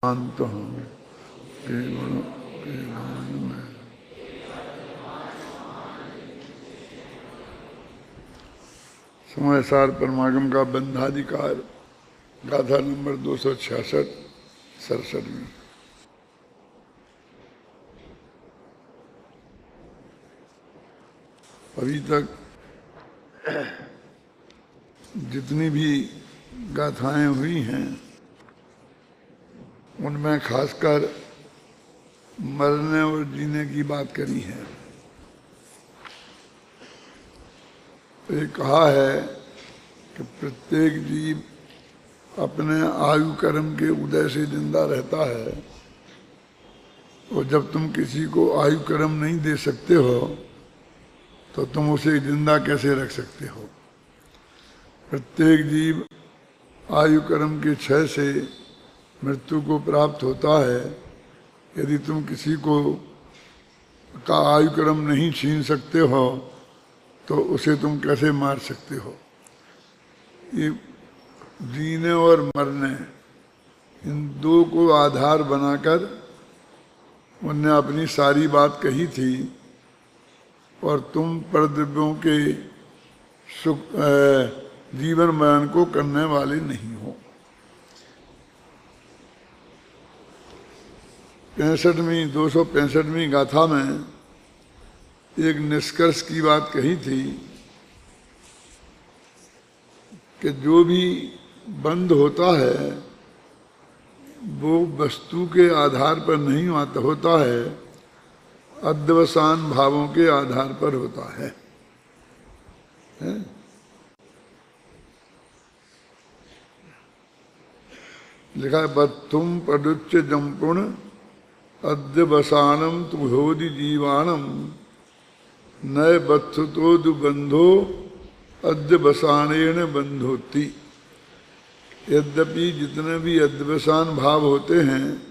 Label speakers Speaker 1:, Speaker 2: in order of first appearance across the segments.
Speaker 1: शांत हूँ केवल में। समय सार परमागम का बंधाधिकार गाथा नंबर 266 में। अभी तक जितनी भी गाथाएं हुई हैं उनमें खासकर मरने और जीने की बात करी है। ये कहा है कि प्रत्येक जीव अपने आयु कर्म के उदय से जिंदा रहता है, और जब तुम किसी को आयु कर्म नहीं दे सकते हो तो तुम उसे जिंदा कैसे रख सकते हो। प्रत्येक जीव आयु कर्म के क्षय से मृत्यु को प्राप्त होता है। यदि तुम किसी को का आयु कर्म नहीं छीन सकते हो तो उसे तुम कैसे मार सकते हो। ये जीने और मरने इन दो को आधार बनाकर उनने अपनी सारी बात कही थी, और तुम परद्रव्यों के सुख जीवन मरण को करने वाले नहीं हो। 265वीं गाथा में एक निष्कर्ष की बात कही थी कि जो भी बंध होता है वो वस्तु के आधार पर नहीं होता है, अध्यवसान भावों के आधार पर होता है। लिखा है बत्थुम पदुच्च जम्पुण अध्यवसानम तुहोदि जीवाणम नय बत्थुतो बंधो अध्यवसानेन बंधोति। यद्यपि जितने भी अध्यवसान भाव होते हैं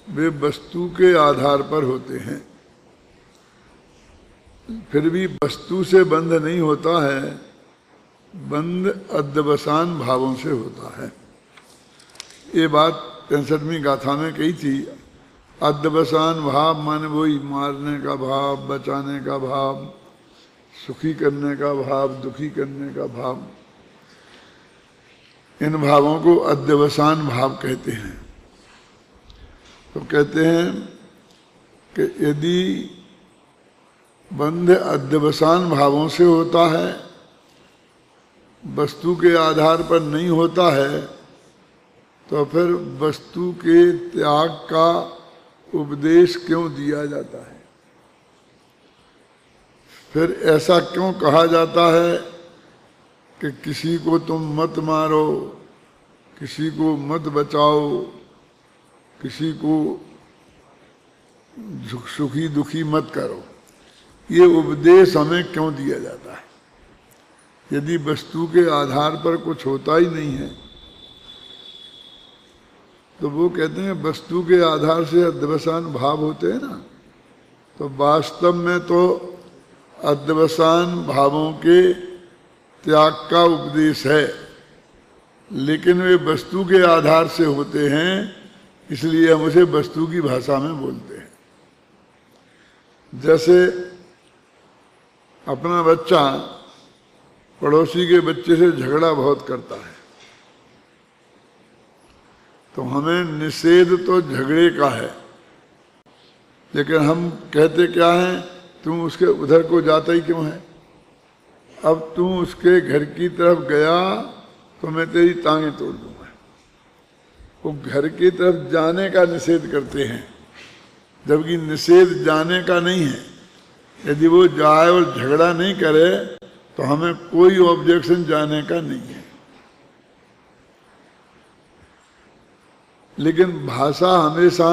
Speaker 1: वे वस्तु के आधार पर होते हैं, फिर भी वस्तु से बंध नहीं होता है, बंध अध्यवसान भावों से होता है। ये बात 65वीं गाथा में कही थी। अध्यवसान भाव माने वही मारने का भाव, बचाने का भाव, सुखी करने का भाव, दुखी करने का भाव। इन भावों को अध्यवसान भाव कहते हैं। तो कहते हैं कि यदि बंध अध्यवसान भावों से होता है, वस्तु के आधार पर नहीं होता है, तो फिर वस्तु के त्याग का उपदेश क्यों दिया जाता है। फिर ऐसा क्यों कहा जाता है कि किसी को तुम मत मारो, किसी को मत बचाओ, किसी को सुखी दुखी मत करो। ये उपदेश हमें क्यों दिया जाता है यदि वस्तु के आधार पर कुछ होता ही नहीं है। तो वो कहते हैं वस्तु के आधार से अध्यवसान भाव होते हैं ना, तो वास्तव में तो अध्यवसान भावों के त्याग का उपदेश है, लेकिन वे वस्तु के आधार से होते हैं, इसलिए हम उसे वस्तु की भाषा में बोलते हैं। जैसे अपना बच्चा पड़ोसी के बच्चे से झगड़ा बहुत करता है, तो हमें निषेध तो झगड़े का है, लेकिन हम कहते क्या है, तुम उसके उधर को जाता ही क्यों है। अब तुम उसके घर की तरफ गया तो मैं तेरी टांगें तोड़ दूंगा। वो घर की तरफ जाने का निषेध करते हैं, जबकि निषेध जाने का नहीं है। यदि वो जाए और झगड़ा नहीं करे तो हमें कोई ऑब्जेक्शन जाने का नहीं है। लेकिन भाषा हमेशा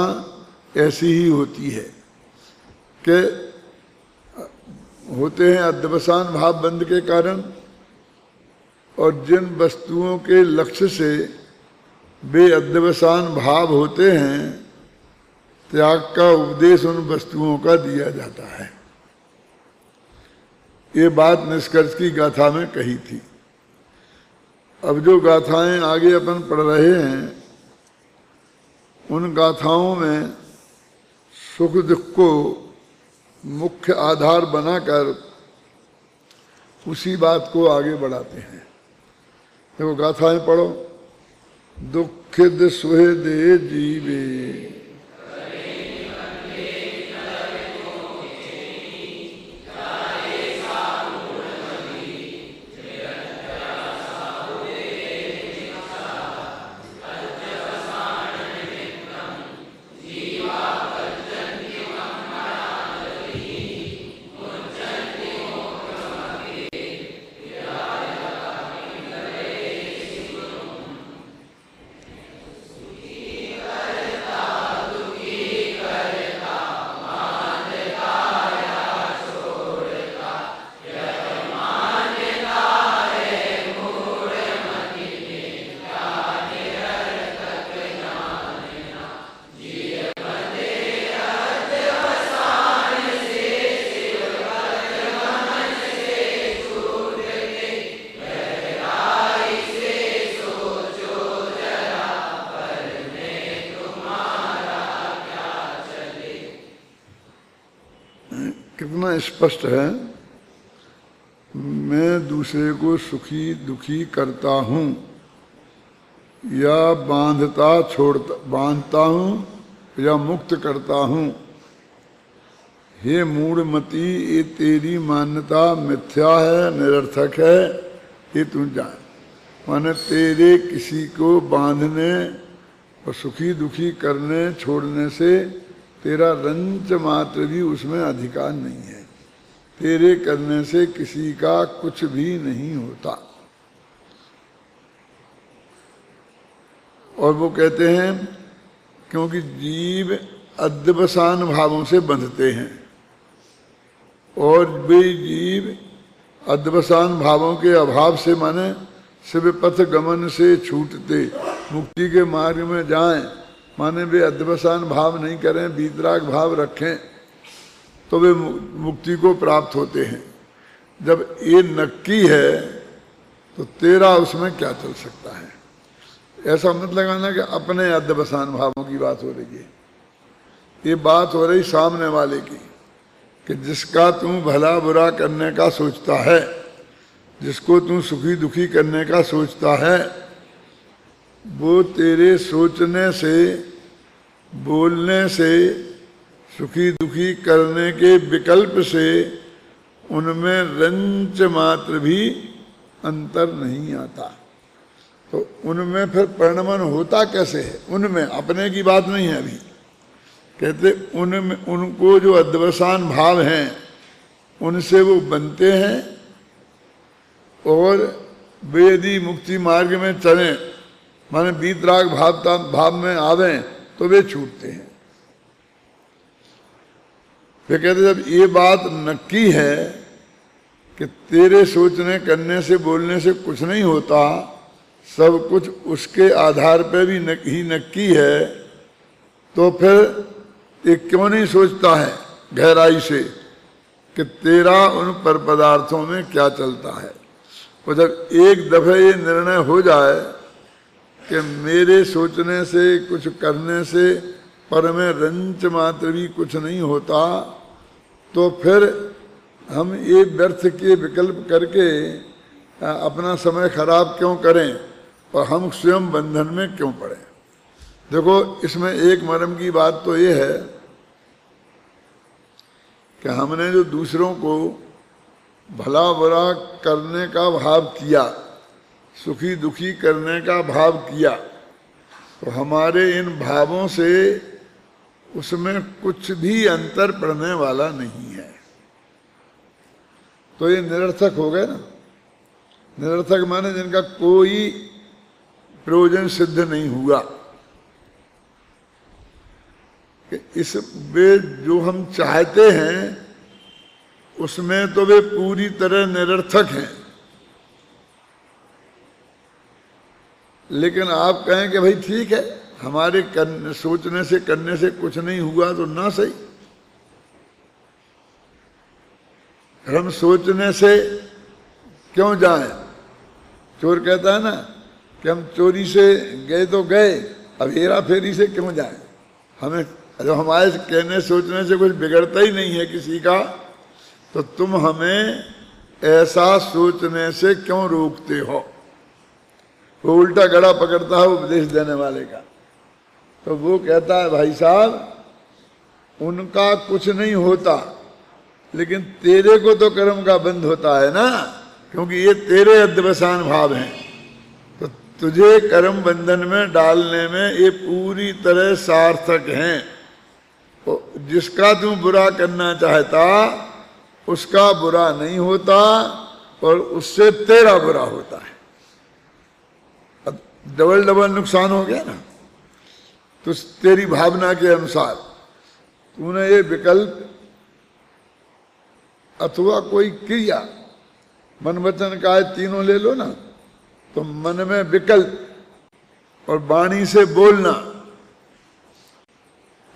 Speaker 1: ऐसी ही होती है कि होते हैं अध्यवसान भाव बंध के कारण, और जिन वस्तुओं के लक्ष्य से वे अध्यवसान भाव होते हैं, त्याग का उपदेश उन वस्तुओं का दिया जाता है। ये बात निष्कर्ष की गाथा में कही थी। अब जो गाथाएं आगे अपन पढ़ रहे हैं उन गाथाओं में सुख दुख को मुख्य आधार बनाकर उसी बात को आगे बढ़ाते हैं। देखो गाथाएं पढ़ो। दुखिद सुहृदे जीवे कितना स्पष्ट है। मैं दूसरे को सुखी दुखी करता हूँ या बांधता हूँ या मुक्त करता हूँ। हे मूढ़मती, ये तेरी मान्यता मिथ्या है, निरर्थक है, ये तू जान। माने तेरे किसी को बांधने और सुखी दुखी करने छोड़ने से तेरा रंच मात्र भी उसमें अधिकार नहीं है। तेरे करने से किसी का कुछ भी नहीं होता। और वो कहते हैं क्योंकि जीव अध्यवसान भावों से बंधते हैं और वे जीव अध्यवसान भावों के अभाव से माने शिव पथ गमन से छूटते मुक्ति के मार्ग में जाएं, माने वे अध्यवसान भाव नहीं करें, वीतराग भाव रखें तो वे मुक्ति को प्राप्त होते हैं। जब ये नक्की है तो तेरा उसमें क्या चल सकता है। ऐसा मत लगाना कि अपने अध्यवसान भावों की बात हो रही है। ये बात हो रही सामने वाले की कि जिसका तू भला बुरा करने का सोचता है, जिसको तू सुखी दुखी करने का सोचता है, वो तेरे सोचने से बोलने से सुखी दुखी करने के विकल्प से उनमें रंच मात्र भी अंतर नहीं आता। तो उनमें फिर परिणमन होता कैसे है? उनमें, अपने की बात नहीं है अभी। कहते उनमें उनको जो अध्यवसान भाव हैं उनसे वो बनते हैं और वे यदि मुक्ति मार्ग में चलें, माने वीतराग भाव में आवें तो वे छूटते हैं। वे कहते जब ये बात नक्की है कि तेरे सोचने करने से बोलने से कुछ नहीं होता, सब कुछ उसके आधार पर भी ही नक्की है, तो फिर ये क्यों नहीं सोचता है गहराई से कि तेरा उन पर पदार्थों में क्या चलता है। और जब एक दफे ये निर्णय हो जाए कि मेरे सोचने से कुछ करने से पर में रंच मात्र भी कुछ नहीं होता, तो फिर हम ये व्यर्थ के विकल्प करके अपना समय खराब क्यों करें और हम स्वयं बंधन में क्यों पड़े। देखो इसमें एक मर्म की बात तो ये है कि हमने जो दूसरों को भला बुरा करने का भाव किया, सुखी दुखी करने का भाव किया, तो हमारे इन भावों से उसमें कुछ भी अंतर पड़ने वाला नहीं है। तो ये निरर्थक हो गए ना। निरर्थक माने जिनका कोई प्रयोजन सिद्ध नहीं हुआ। कि इस वे जो हम चाहते हैं उसमें तो वे पूरी तरह निरर्थक हैं। लेकिन आप कहें कि भाई ठीक है, हमारे सोचने से करने से कुछ नहीं हुआ तो ना सही। हम सोचने से क्यों जाएं? चोर कहता है ना कि हम चोरी से गए तो गए, अब हेरा फेरी से क्यों जाए? हमें जब हमारे कहने सोचने से कुछ बिगड़ता ही नहीं है किसी का, तो तुम हमें ऐसा सोचने से क्यों रोकते हो? वो उल्टा गड़ा पकड़ता है उपदेश देने वाले का। तो वो कहता है भाई साहब उनका कुछ नहीं होता, लेकिन तेरे को तो कर्म का बंध होता है ना, क्योंकि ये तेरे अध्यवसान भाव हैं। तो तुझे कर्म बंधन में डालने में ये पूरी तरह सार्थक हैं। तो जिसका तू बुरा करना चाहता उसका बुरा नहीं होता और उससे तेरा बुरा होता है। अब डबल डबल नुकसान हो गया ना। तो तेरी भावना के अनुसार तूने ये विकल्प अथवा कोई क्रिया, मन वचन काया तीनों ले लो ना, तो मन में विकल्प और वाणी से बोलना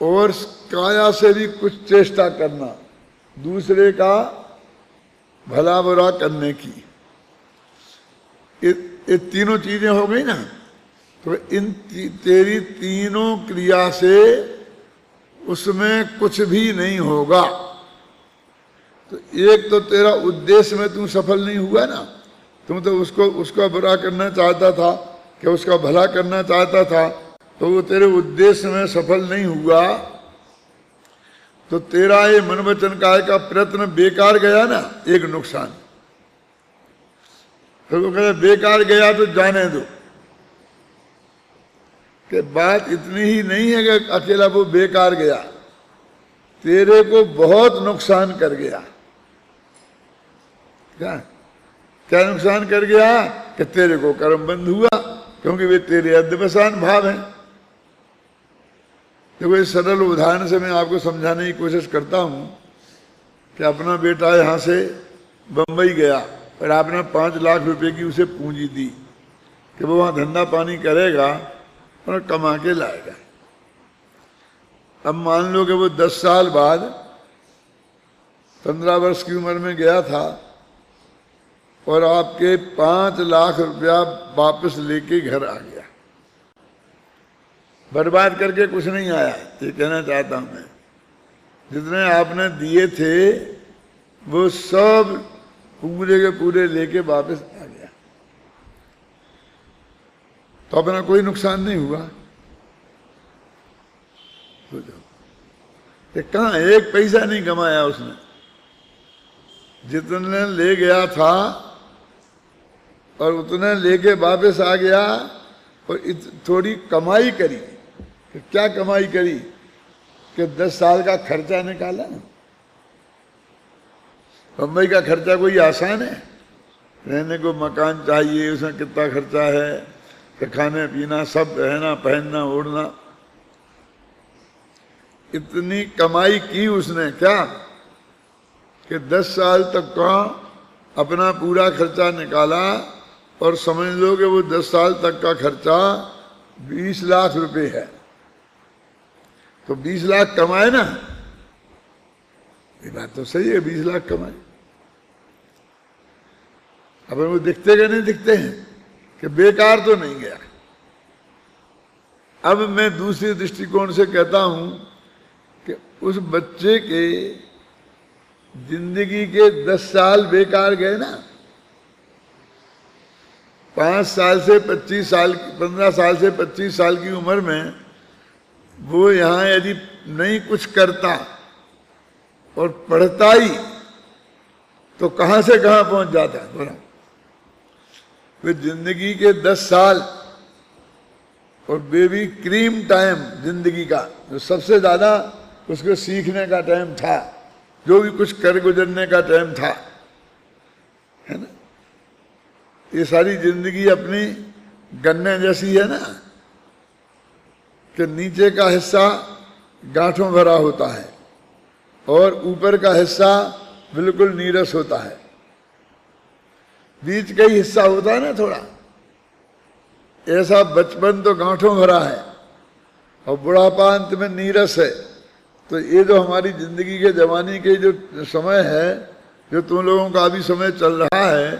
Speaker 1: और काया से भी कुछ चेष्टा करना दूसरे का भला बुरा करने की, ये तीनों चीजें हो गई ना। तो इन तेरी तीनों क्रिया से उसमें कुछ भी नहीं होगा। तो एक तो तेरा उद्देश्य में तू सफल नहीं हुआ ना। तुम तो उसका बुरा करना चाहता था कि उसका भला करना चाहता था, तो वो तेरे उद्देश्य में सफल नहीं हुआ। तो तेरा ये मन वचन काया का प्रयत्न बेकार गया ना, एक नुकसान। फिर वो कहते बेकार गया तो जाने दो। कि बात इतनी ही नहीं है कि अकेला वो बेकार गया, तेरे को बहुत नुकसान कर गया। क्या नुकसान कर गया? कि तेरे को कर्म बंध हुआ, क्योंकि वे तेरे अध्यवसान भाव हैं। देखो इस सरल उदाहरण से मैं आपको समझाने की कोशिश करता हूं कि अपना बेटा यहां से बंबई गया और आपने 5 लाख रुपए की उसे पूंजी दी कि वो वहां धंधा पानी करेगा और कमा के लाएगा। अब मान लो कि वो 10 साल बाद 15 वर्ष की उम्र में गया था और आपके 5 लाख रुपया वापस लेके घर आ गया। बर्बाद करके कुछ नहीं आया, ये कहना चाहता हूं मैं। जितने आपने दिए थे वो सब पूरे के पूरे लेके वापस आ गया। तो अपना कोई नुकसान नहीं हुआ। कहां एक पैसा नहीं कमाया उसने। जितने ले गया था और उतने लेके वापस आ गया और थोड़ी कमाई करी। क्या कमाई करी? कि 10 साल का खर्चा निकाला। बम्बई का खर्चा कोई आसान है? रहने को मकान चाहिए, उसमें कितना खर्चा है, कि खाने पीना सब, रहना पहनना ओढ़ना। इतनी कमाई की उसने क्या कि 10 साल तक का अपना पूरा खर्चा निकाला और समझ लो कि वो 10 साल तक का खर्चा 20 लाख रुपए है। तो 20 लाख कमाए ना, ये बात तो सही है, 20 लाख कमाए। अब वो दिखते कि नहीं दिखते हैं कि बेकार तो नहीं गया। अब मैं दूसरे दृष्टिकोण से कहता हूं कि उस बच्चे के जिंदगी के 10 साल बेकार गए ना। 5 साल से 25 साल, 15 साल से 25 साल की उम्र में वो यहां यदि नहीं कुछ करता और पढ़ता ही तो कहां से कहां पहुंच जाता है बोला। वे जिंदगी के 10 साल और बेबी क्रीम टाइम जिंदगी का, जो सबसे ज्यादा उसको सीखने का टाइम था, जो भी कुछ कर गुजरने का टाइम था, है ना। ये सारी जिंदगी अपनी गन्ने जैसी है ना, कि नीचे का हिस्सा गांठों भरा होता है और ऊपर का हिस्सा बिल्कुल नीरस होता है। बीच का ही हिस्सा होता है ना थोड़ा। ऐसा बचपन तो गांठों भरा है और बुढ़ापा अंत में नीरस है। तो ये जो हमारी जिंदगी के जवानी के जो समय है, जो तुम लोगों का अभी समय चल रहा है,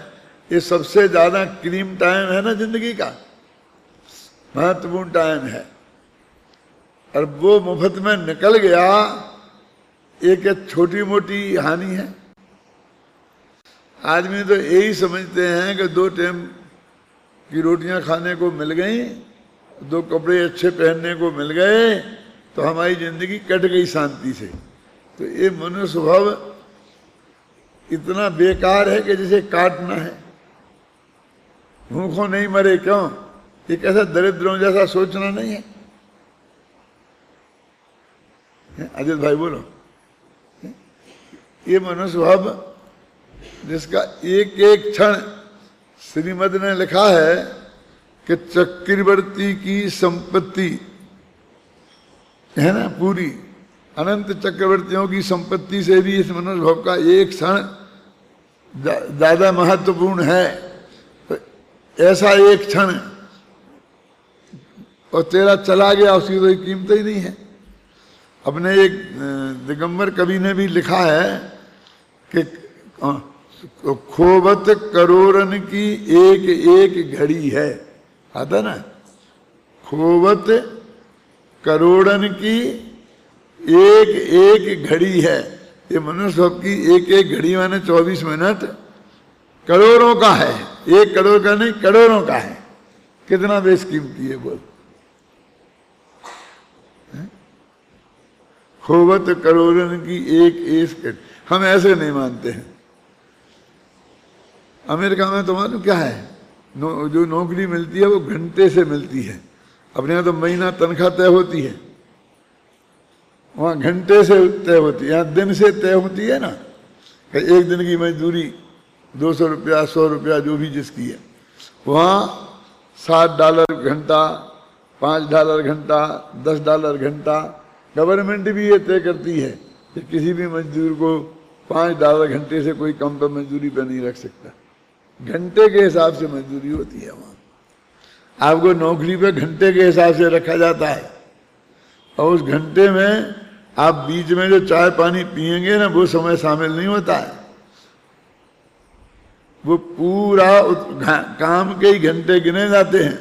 Speaker 1: ये सबसे ज्यादा क्रीम टाइम है ना जिंदगी का, महत्वपूर्ण टाइम है। और वो मुफ्त में निकल गया, एक छोटी मोटी हानि है। आदमी तो यही समझते हैं कि 2 टाइम की रोटियां खाने को मिल गई, 2 कपड़े अच्छे पहनने को मिल गए, तो हमारी जिंदगी कट गई शांति से। तो ये मनुष्य स्वभाव इतना बेकार है कि जिसे काटना है। भूखों नहीं मरे क्यों? ये कैसा दरिद्रों जैसा सोचना नहीं है? अजित भाई बोलो। ये मनुष्य स्वभाव जिसका एक एक क्षण, श्रीमद ने लिखा है कि चक्रवर्ती की संपत्ति है ना, पूरी अनंत चक्रवर्तियों की संपत्ति से भी इस मनुष्य भाव का एक क्षण ज्यादा महत्वपूर्ण है। तो ऐसा एक क्षण और तेरा चला गया, उसकी कोई कीमत ही नहीं है। अपने एक दिगंबर कवि ने भी लिखा है कि खोवत करोड़न की एक एक घड़ी है, आता ना, खोवत करोड़न की एक एक घड़ी है। ये मनुष्य की एक एक घड़ी माने 24 मिनट करोड़ों का है, 1 करोड़ का नहीं, करोड़ों का है। कितना बेशकीमती है बोल। खोवत करोड़न की एक एक, हम ऐसे नहीं मानते हैं। अमेरिका में तो मालूम क्या है, जो नौकरी मिलती है वो घंटे से मिलती है। अपने यहाँ तो महीना तनख्वाह तय होती है, वहाँ घंटे से तय होती है। यहाँ दिन से तय होती है ना, एक दिन की मजदूरी 200 रुपया, 100 रुपया, जो भी जिसकी है। वहाँ $7 घंटा, $5 घंटा, $10 घंटा। गवर्नमेंट भी ये तय करती है कि किसी भी मजदूर को $5 घंटे से कोई कम पर मजदूरी पर नहीं रख सकता। घंटे के हिसाब से मजदूरी होती है वहाँ। आपको नौकरी पे घंटे के हिसाब से रखा जाता है, और उस घंटे में आप बीच में जो चाय पानी पिएंगे ना, वो समय शामिल नहीं होता है। वो पूरा काम के ही घंटे गिने जाते हैं।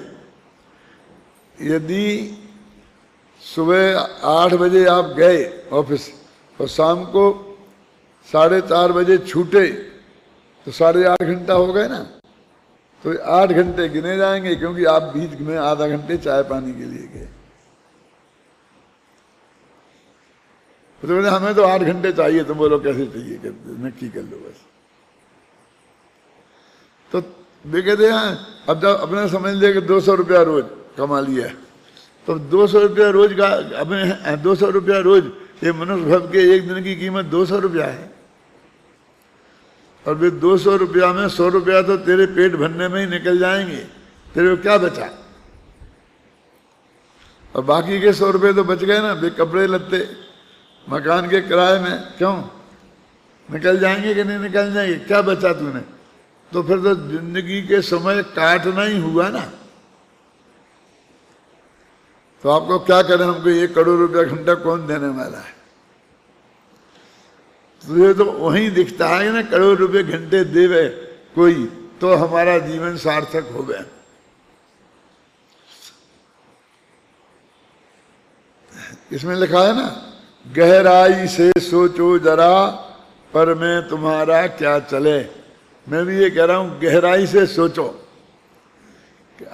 Speaker 1: यदि सुबह 8 बजे आप गए ऑफिस और शाम को 4:30 बजे छूटे, तो 8.5 घंटा हो गए ना, तो 8 घंटे गिने जाएंगे, क्योंकि आप बीच में आधा घंटे चाय पानी के लिए गए। तो बोले हमें तो 8 घंटे चाहिए। तुम बोलो कैसे चाहिए, नक्की कर लो बस। तो वे कहते हैं अब जब अपने समझ ले कि 200 रुपया रोज कमा लिया, तो 200 रुपया रोज का, अपने 200 रुपया रोज, ये मनुष्य भव के एक दिन की कीमत 200 रुपया है। और वे 200 रुपया में 100 रुपया तो तेरे पेट भरने में ही निकल जाएंगे, तेरे को क्या बचा? और बाकी के 100 रुपये तो बच गए ना, वे कपड़े लत्ते मकान के किराए में क्यों निकल जाएंगे कि नहीं निकल जाएंगे? क्या बचा तूने? तो फिर तो जिंदगी के समय काटना ही हुआ ना। तो आपको क्या करें, हमको 1 करोड़ रुपया घंटा कौन देने वाला है? तुझे तो वहीं दिखता है ना, करोड़ रुपए घंटे देवे कोई, तो हमारा जीवन सार्थक हो गया। इसमें लिखा है ना, गहराई से सोचो जरा, पर मैं तुम्हारा क्या चले। मैं भी ये कह रहा हूं, गहराई से सोचो।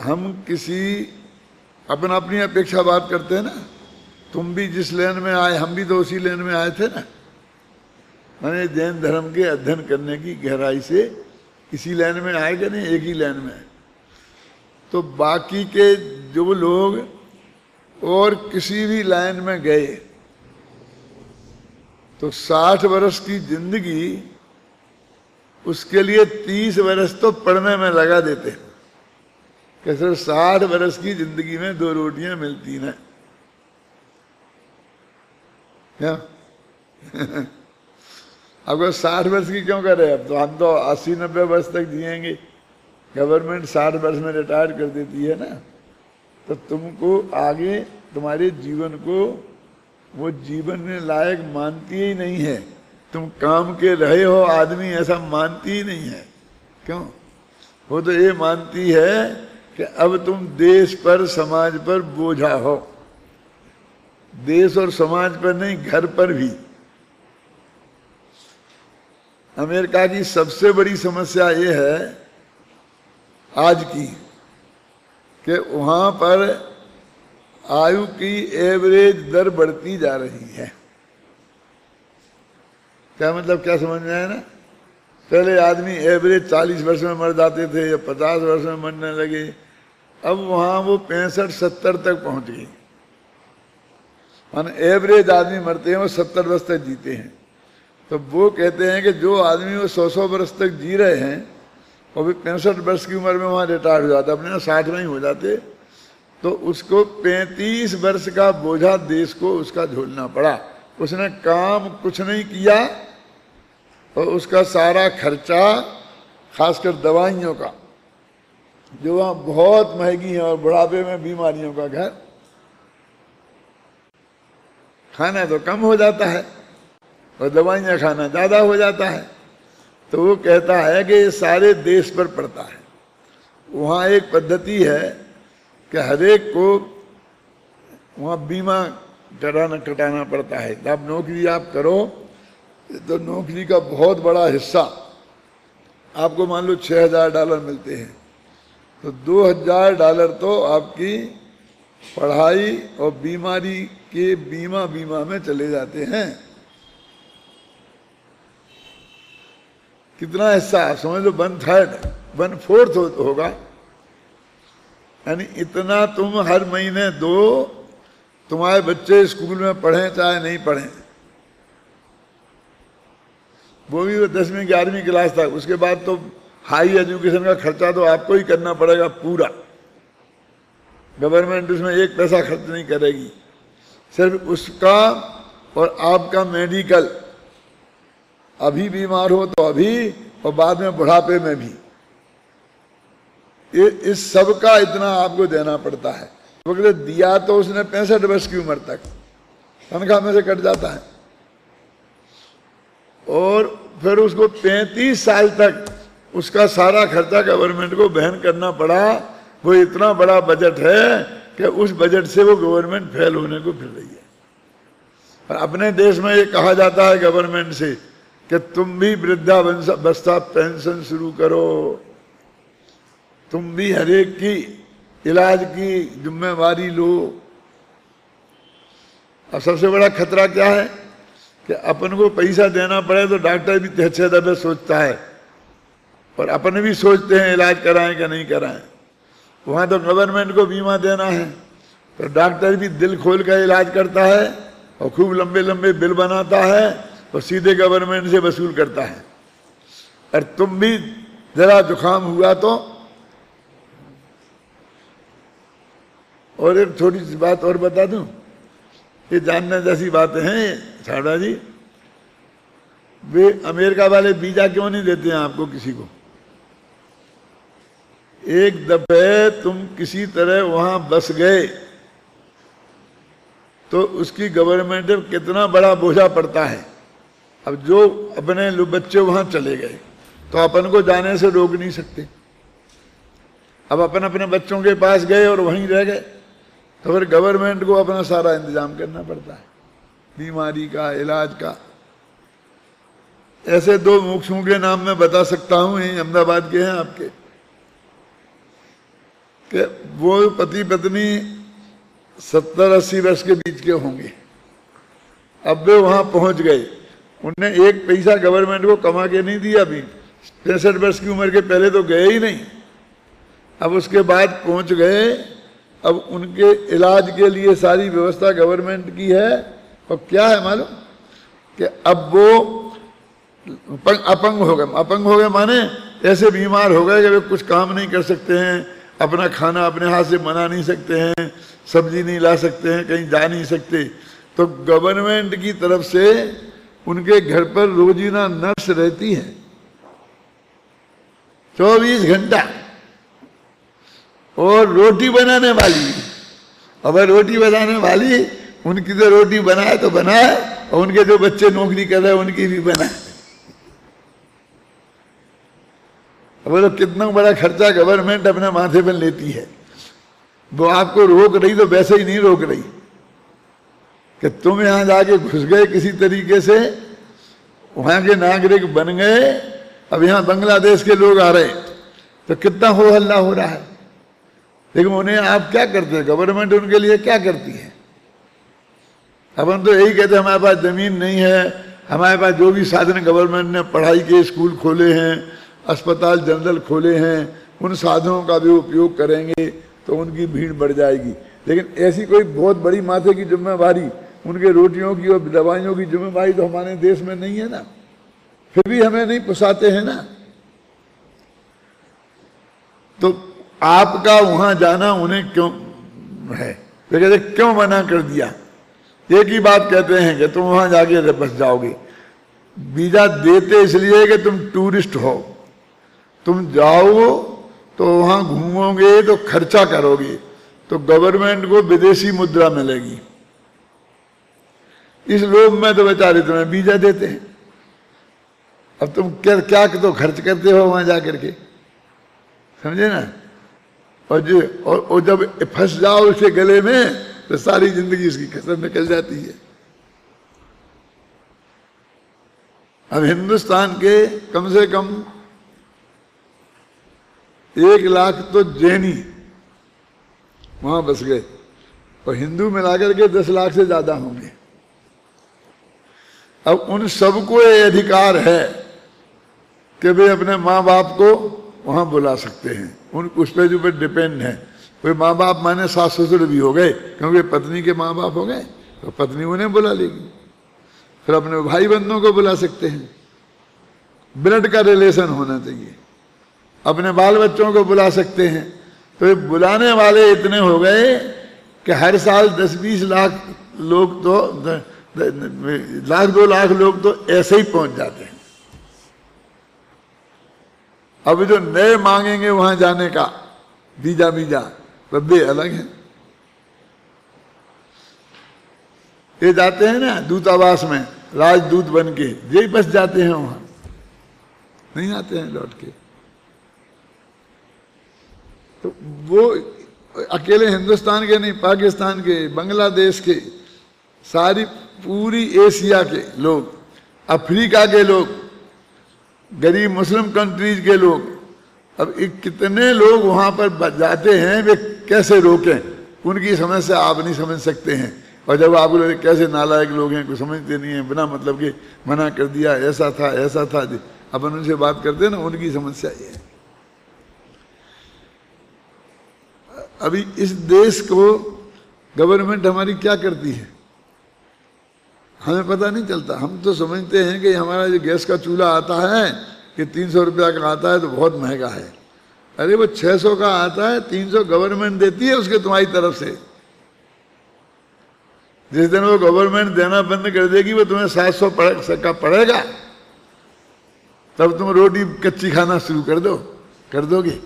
Speaker 1: हम किसी अपन अपनी अपेक्षा बात करते हैं ना, तुम भी जिस लेन में आए, हम भी तो उसी लेन में आए थे ना। मैंने जैन धर्म के अध्ययन करने की गहराई से इसी लाइन में आए कि नहीं, एक ही लाइन में। तो बाकी के जो लोग और किसी भी लाइन में गए, तो 60 वर्ष की जिंदगी उसके लिए 30 वर्ष तो पढ़ने में लगा देते हैं। कैसे 60 वर्ष की जिंदगी में 2 रोटियां मिलती ना क्या? अगर 60 वर्ष की क्यों कर रहे हैं? अब तो हम तो 80-90 वर्ष तक जिएंगे। गवर्नमेंट 60 वर्ष में रिटायर कर देती है ना। तो तुमको आगे तुम्हारे जीवन को वो जीवन में लायक मानती ही नहीं है। तुम काम के रहे हो आदमी, ऐसा मानती ही नहीं है। क्यों? वो तो ये मानती है कि अब तुम देश पर समाज पर बोझा हो। देश और समाज पर नहीं, घर पर भी। अमेरिका की सबसे बड़ी समस्या ये है आज की कि वहां पर आयु की एवरेज दर बढ़ती जा रही है। क्या मतलब, क्या समझ में आया ना? पहले आदमी एवरेज 40 वर्ष में मर जाते थे या 50 वर्ष में मरने लगे, अब वहां वो 65-70 तक पहुंच गई। मान एवरेज आदमी मरते हैं वो 70 वर्ष तक जीते हैं। तो वो कहते हैं कि जो आदमी वो 100 वर्ष तक जी रहे हैं वो भी 65 वर्ष की उम्र में वहां रिटायर हो जाता, अपने 60 में ही हो जाते, तो उसको 35 वर्ष का बोझा देश को उसका झोलना पड़ा। उसने काम कुछ नहीं किया और उसका सारा खर्चा, खासकर दवाइयों का, जो वहां बहुत महंगी है, और बुढ़ापे में बीमारियों का घर, खाना तो कम हो जाता है और दवाइयाँ खाना ज़्यादा हो जाता है। तो वो कहता है कि ये सारे देश पर पड़ता है। वहाँ एक पद्धति है कि हरेक को वहाँ बीमा कटाना पड़ता है। आप नौकरी आप करो तो नौकरी का बहुत बड़ा हिस्सा आपको, मान लो $6,000 मिलते हैं, तो $2,000 तो आपकी पढ़ाई और बीमारी के बीमा में चले जाते हैं। कितना हिस्सा समझ लो, 1/4 होगा। यानी इतना तुम हर महीने दो, तुम्हारे बच्चे स्कूल में पढ़ें चाहे नहीं पढ़ें। वो भी 10वीं 11वीं क्लास तक, उसके बाद तो हाई एजुकेशन का खर्चा तो आपको ही करना पड़ेगा पूरा। गवर्नमेंट उसमें एक पैसा खर्च नहीं करेगी, सिर्फ उसका और आपका मेडिकल, अभी बीमार हो तो अभी, और बाद में बुढ़ापे में भी, इस सब का इतना आपको देना पड़ता है। तो दिया तो उसने 65 वर्ष की उम्र तक, तनख्वाह में से कट जाता है, और फिर उसको 35 साल तक उसका सारा खर्चा गवर्नमेंट को वहन करना पड़ा। वो इतना बड़ा बजट है कि उस बजट से वो गवर्नमेंट फेल होने को फिर रही है। और अपने देश में ये कहा जाता है गवर्नमेंट से कि तुम भी वृद्धावस्था पेंशन शुरू करो, तुम भी हरेक की इलाज की जिम्मेवारी लो। अब सबसे बड़ा खतरा क्या है कि अपन को पैसा देना पड़े तो डॉक्टर भी 6 दफे सोचता है, और अपन भी सोचते हैं इलाज कराएं कि नहीं कराएं। वहाँ तो गवर्नमेंट को बीमा देना है, तो डॉक्टर भी दिल खोल कर इलाज करता है और खूब लंबे लंबे बिल बनाता है और सीधे गवर्नमेंट से वसूल करता है। और तुम भी जरा जुकाम हुआ तो, और एक छोटी सी बात और बता दूं, ये जानने जैसी बातें हैं छाड़ा जी। वे अमेरिका वाले वीजा क्यों नहीं देते हैं आपको किसी को? एक दफे तुम किसी तरह वहां बस गए तो उसकी गवर्नमेंट पे कितना बड़ा बोझा पड़ता है। अब जो अपने बच्चे वहां चले गए तो अपन को जाने से रोक नहीं सकते। अब अपन अपने बच्चों के पास गए और वहीं रह गए तो फिर गवर्नमेंट को अपना सारा इंतजाम करना पड़ता है, बीमारी का, इलाज का। ऐसे 2 मुखियों के नाम मैं बता सकता हूं, यही अहमदाबाद के हैं आपके, कि वो पति पत्नी 70-80 वर्ष के बीच के होंगे। अब वे वहां पहुंच गए, उनने एक पैसा गवर्नमेंट को कमा के नहीं दिया। अभी 65 वर्ष की उम्र के पहले तो गए ही नहीं, अब उसके बाद पहुंच गए। अब उनके इलाज के लिए सारी व्यवस्था गवर्नमेंट की है। और क्या है मालूम कि अब वो अपंग हो गए। अपंग हो गए माने ऐसे बीमार हो गए कि वे कुछ काम नहीं कर सकते हैं, अपना खाना अपने हाथ से बना नहीं सकते हैं, सब्जी नहीं ला सकते हैं, कहीं जा नहीं सकते। तो गवर्नमेंट की तरफ से उनके घर पर रोजीना नर्स रहती है 24 घंटा, और रोटी बनाने वाली। अब रोटी बनाने वाली, उनकी तो रोटी बनाए तो बनाए, और उनके जो बच्चे नौकरी कर रहे हैं उनकी भी बनाए। अब बोलो कितना बड़ा खर्चा गवर्नमेंट अपने माथे पर लेती है। वो आपको रोक रही तो वैसे ही नहीं रोक रही, कि तुम यहां जाके घुस गए किसी तरीके से, वहां के नागरिक बन गए, अब यहां बांग्लादेश के लोग आ रहे, तो कितना हो हल्ला हो रहा है। लेकिन उन्हें आप क्या करते हैं, गवर्नमेंट उनके लिए क्या करती है? अब हम तो यही कहते हैं हमारे पास जमीन नहीं है, हमारे पास जो भी साधन गवर्नमेंट ने पढ़ाई के स्कूल खोले हैं, अस्पताल जनरल खोले हैं, उन साधनों का भी उपयोग करेंगे तो उनकी भीड़ बढ़ जाएगी। लेकिन ऐसी कोई बहुत बड़ी माथे की जिम्मेवारी, उनके रोटियों की और दवाइयों की जिम्मेवारी तो हमारे देश में नहीं है ना, फिर भी हमें नहीं पुसाते हैं ना। तो आपका वहां जाना उन्हें क्यों है? तो कहते क्यों मना कर दिया? एक ही बात कहते हैं कि तुम वहां जाके बस जाओगे। वीजा देते इसलिए कि तुम टूरिस्ट हो, तुम जाओ तो वहां घूमोगे तो खर्चा करोगे तो गवर्नमेंट को विदेशी मुद्रा मिलेगी। इस लोभ में तो बेचारे तुम्हें वीजा देते हैं। अब तुम क्या तो खर्च करते हो वहां जाकर के, समझे ना। और जब फंस जाओ उसके गले में तो सारी जिंदगी उसकी कसर निकल जाती है। अब हिंदुस्तान के कम से कम 1 लाख तो जैनी वहां बस गए और हिंदू मिलाकर के 10 लाख से ज्यादा होंगे। अब उन सबको ये अधिकार है कि वे अपने माँ बाप को वहां बुला सकते हैं, उन उस पर जो डिपेंड है। कोई माँ बाप माने सास ससुर भी हो गए, क्योंकि पत्नी के माँ बाप हो गए तो पत्नी उन्हें बुला लेगी। फिर अपने भाई बंधुओं को बुला सकते हैं, ब्लड का रिलेशन होना चाहिए। अपने बाल बच्चों को बुला सकते हैं। तो ये बुलाने वाले इतने हो गए कि हर साल 10-20 लाख लोग तो 1-2 लाख लोग तो ऐसे ही पहुंच जाते हैं। अब जो नए मांगेंगे वहां जाने का वीजा बब्बे अलग है। ये जाते हैं ना दूतावास में राजदूत बन के, यही बस जाते हैं वहां, नहीं आते हैं लौट के। तो वो अकेले हिंदुस्तान के नहीं, पाकिस्तान के, बांग्लादेश के, सारी पूरी एशिया के लोग, अफ्रीका के लोग, गरीब मुस्लिम कंट्रीज के लोग, अब कितने लोग वहां पर जाते हैं, वे कैसे रोकें? उनकी समस्या आप नहीं समझ सकते हैं। और जब आप लोग कैसे नालायक लोग हैं, कुछ समझते नहीं है, बिना मतलब के मना कर दिया, ऐसा था ऐसा था। अपन उनसे बात करते हैं ना, उनकी समस्या ये है। अभी इस देश को गवर्नमेंट हमारी क्या करती है हमें पता नहीं चलता। हम तो समझते हैं कि हमारा जो गैस का चूल्हा आता है कि 300 रुपया का आता है तो बहुत महंगा है। अरे वो 600 का आता है, 300 गवर्नमेंट देती है उसके तुम्हारी तरफ से। जिस दिन वो गवर्नमेंट देना बंद कर देगी, वो तुम्हें 700 का पड़ेगा, तब तुम रोटी कच्ची खाना शुरू कर दोगे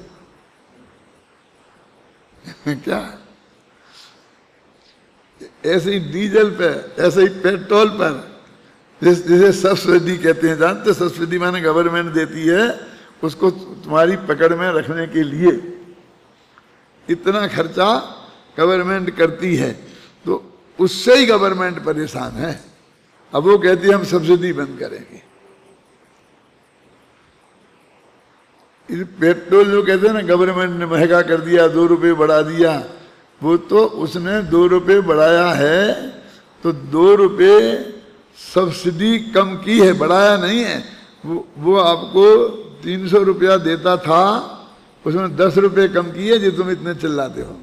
Speaker 1: क्या? ऐसे ही डीजल पे, ऐसे ही पेट्रोल पर, जिसे सब्सिडी कहते हैं, जानते? सब्सिडी माने गवर्नमेंट देती है, उसको तुम्हारी पकड़ में रखने के लिए इतना खर्चा गवर्नमेंट करती है, तो उससे ही गवर्नमेंट परेशान है। अब वो कहती है हम सब्सिडी बंद करेंगे। पेट्रोल जो कहते हैं ना गवर्नमेंट ने महंगा कर दिया, 2 रुपये बढ़ा दिया, वो तो उसने 2 रुपये बढ़ाया है, तो 2 रुपये सब्सिडी कम की है, बढ़ाया नहीं है। वो आपको 300 रुपया देता था, उसमें 10 रुपये कम की है, जो तुम इतने चिल्लाते हो।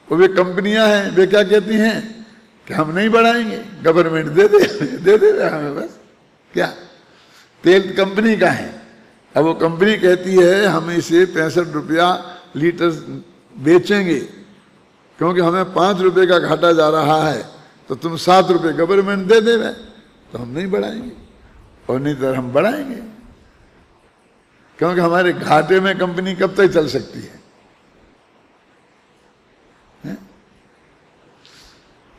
Speaker 1: वो वे कंपनियां हैं, वे क्या कहती हैं कि हम नहीं बढ़ाएंगे, गवर्नमेंट दे दे हमें बस। क्या तेल कंपनी का है, अब वो कंपनी कहती है हम इसे 65 रुपया लीटर बेचेंगे, क्योंकि हमें 5 रुपये का घाटा जा रहा है, तो तुम 7 रुपये गवर्नमेंट दे देवे, तो हम नहीं बढ़ाएंगे। और नहीं तो हम बढ़ाएंगे, क्योंकि हमारे घाटे में कंपनी कब तक चल सकती है?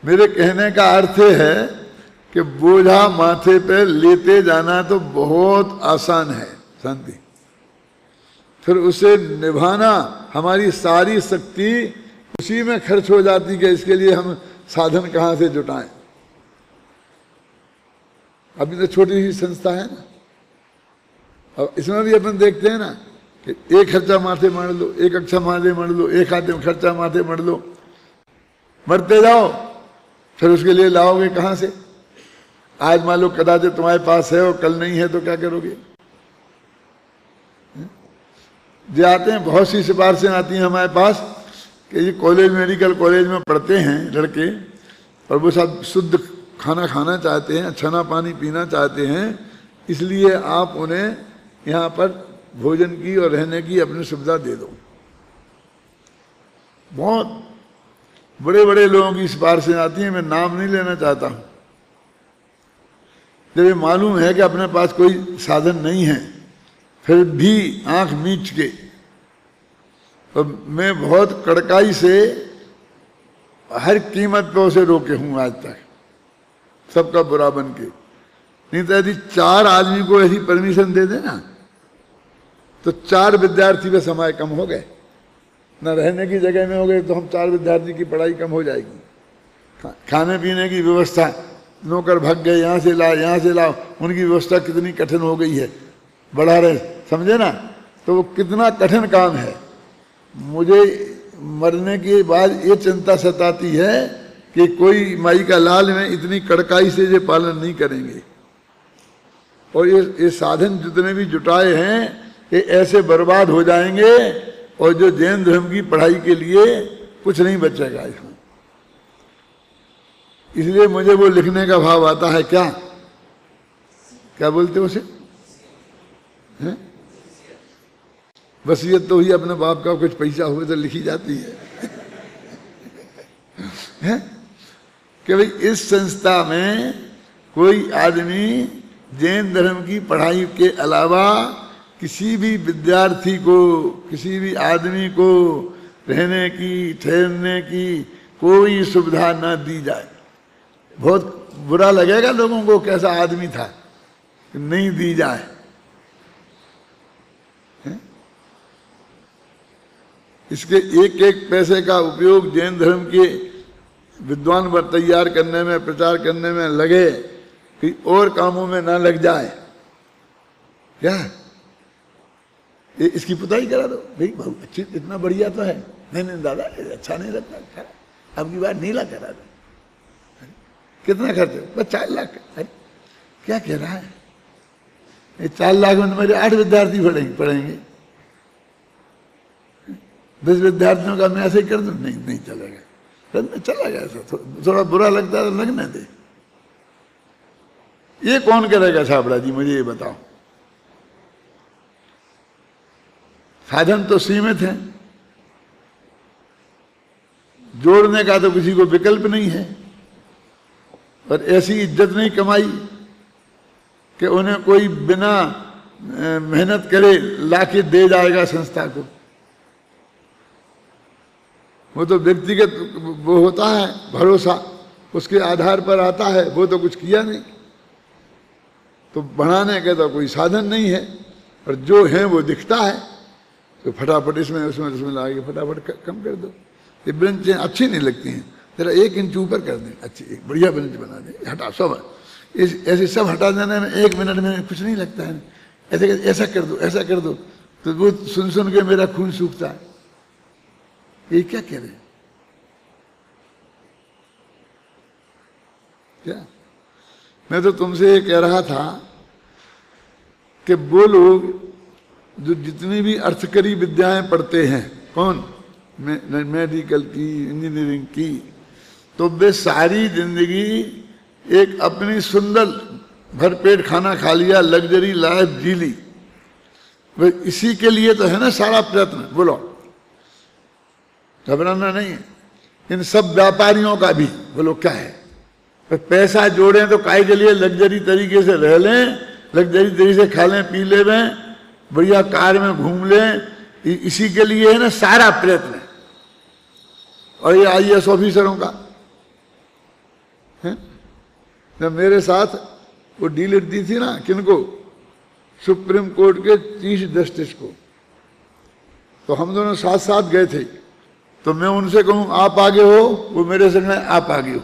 Speaker 1: मेरे कहने का अर्थ है कि बोझा माथे पे लेते जाना तो बहुत आसान है शांति, फिर उसे निभाना हमारी सारी शक्ति उसी में खर्च हो जाती है। इसके लिए हम साधन कहाँ से जुटाएं? अभी तो छोटी सी संस्था है ना, अब इसमें भी अपन देखते हैं ना कि एक खर्चा माथे मार लो, एक अच्छा माथे मार लो, एक हाथ में खर्चा माथे मार लो, मरते जाओ, फिर उसके लिए लाओगे कहाँ से? आज मान लो कदाचित तुम्हारे पास है और कल नहीं है तो क्या करोगे? जो आते हैं, बहुत सी सिफारिशें आती हैं हमारे पास कि ये कॉलेज, मेडिकल कॉलेज में पढ़ते हैं लड़के और वो सब शुद्ध खाना खाना चाहते हैं, अच्छा ना पानी पीना चाहते हैं, इसलिए आप उन्हें यहाँ पर भोजन की और रहने की अपनी सुविधा दे दो। बहुत बड़े बड़े लोगों की सिफारिशें आती हैं, मैं नाम नहीं लेना चाहता हूँ। जब ये मालूम है कि अपने पास कोई साधन नहीं है, फिर भी आंख मीच के, और मैं बहुत कड़काई से हर कीमत पे उसे रोके हूं आज तक, सबका बुरा बन के। नहीं तो यदि 4 आदमी को ऐसी परमिशन दे देना तो 4 विद्यार्थी पे समय कम हो गए, न रहने की जगह में हो गए तो हम 4 विद्यार्थी की पढ़ाई कम हो जाएगी। खाने पीने की व्यवस्था, नौकर भाग गए, यहाँ से लाओ यहाँ से लाओ, उनकी व्यवस्था कितनी कठिन हो गई है, बढ़ा रहे, समझे ना? तो वो कितना कठिन काम है। मुझे मरने के बाद ये चिंता सताती है कि कोई माई का लाल में इतनी कड़काई से ये पालन नहीं करेंगे, और ये साधन जितने भी जुटाए हैं ये ऐसे बर्बाद हो जाएंगे, और जो जैन धर्म की पढ़ाई के लिए कुछ नहीं बचेगा इसमें। इसलिए मुझे वो लिखने का भाव आता है, क्या बोलते हो उसे, हैं? वसीयत तो ही अपने बाप का कुछ पैसा हुए तो लिखी जाती है कि भाई इस संस्था में कोई आदमी जैन धर्म की पढ़ाई के अलावा किसी भी विद्यार्थी को, किसी भी आदमी को रहने की, ठहरने की कोई सुविधा न दी जाए। बहुत बुरा लगेगा लोगों को, कैसा आदमी था, नहीं दी जाए। इसके एक एक पैसे का उपयोग जैन धर्म के विद्वान पर तैयार करने में, प्रचार करने में लगे, कि और कामों में ना लग जाए। क्या इसकी पुताई करा दो भाई, बहुत अच्छी, इतना बढ़िया तो है। नहीं दादा अच्छा नहीं लगता, अब की बार नीला करा दो। कितना खर्च है? बस 4 लाख। अरे क्या कह रहा है? ये 4 लाख में मेरे 8 विद्यार्थी पढ़ेंगे। 10 विद्यार्थियों का मैं ऐसे ही कर दूं? नहीं चलेगा। चला गया ऐसा, थोड़ा बुरा लगता है तो लगने दे। ये कौन करेगा छाबड़ा जी, मुझे ये बताओ। साधन तो सीमित है, जोड़ने का तो किसी को विकल्प नहीं है, और ऐसी इज्जत नहीं कमाई कि उन्हें कोई बिना मेहनत करे लाके दे जाएगा संस्था को। वो तो व्यक्तिगत वो होता है, भरोसा उसके आधार पर आता है, वो तो कुछ किया नहीं। तो बढ़ाने का तो कोई साधन नहीं है, और जो है वो दिखता है, तो फटाफट उसमें लाके फटाफट कम कर दो। ये ब्रेंचें अच्छी नहीं लगती हैं, जरा 1 इंच ऊपर कर दें, अच्छी एक बढ़िया ब्रेंच बना दें, हटा सब ऐसे सब हटा देने में 1 मिनट में कुछ नहीं लगता है। ऐसा कर दो, ऐसा कर दो, तो वो सुन के मेरा खून सूखता है। ये क्या कह रहे हैं? क्या मैं तो तुमसे ये कह रहा था कि वो लोग जो जितनी भी अर्थकरी विद्याएं पढ़ते हैं, कौन मेडिकल की, इंजीनियरिंग की, तो वे सारी जिंदगी एक अपनी सुंदर भरपेट खाना खा लिया, लग्जरी लाइफ जी ली। वे इसी के लिए तो है ना सारा प्रयत्न। बोलो, घबराना नहीं है। इन सब व्यापारियों का भी बोलो क्या है, पैसा जोड़ें तो काय के लिए, लग्जरी तरीके से रह लें, लग्जरी तरीके से खा लें, पी ले, बढ़िया कार में घूम लें, इसी के लिए है ना सारा प्रयत्न। और ये IAS ऑफिसरों का है। जब मेरे साथ वो डील दी थी ना, किनको, सुप्रीम कोर्ट के चीफ जस्टिस को, तो हम दोनों साथ साथ गए थे, तो मैं उनसे कहूं आप आगे हो, वो मेरे से कहें आप आगे हो।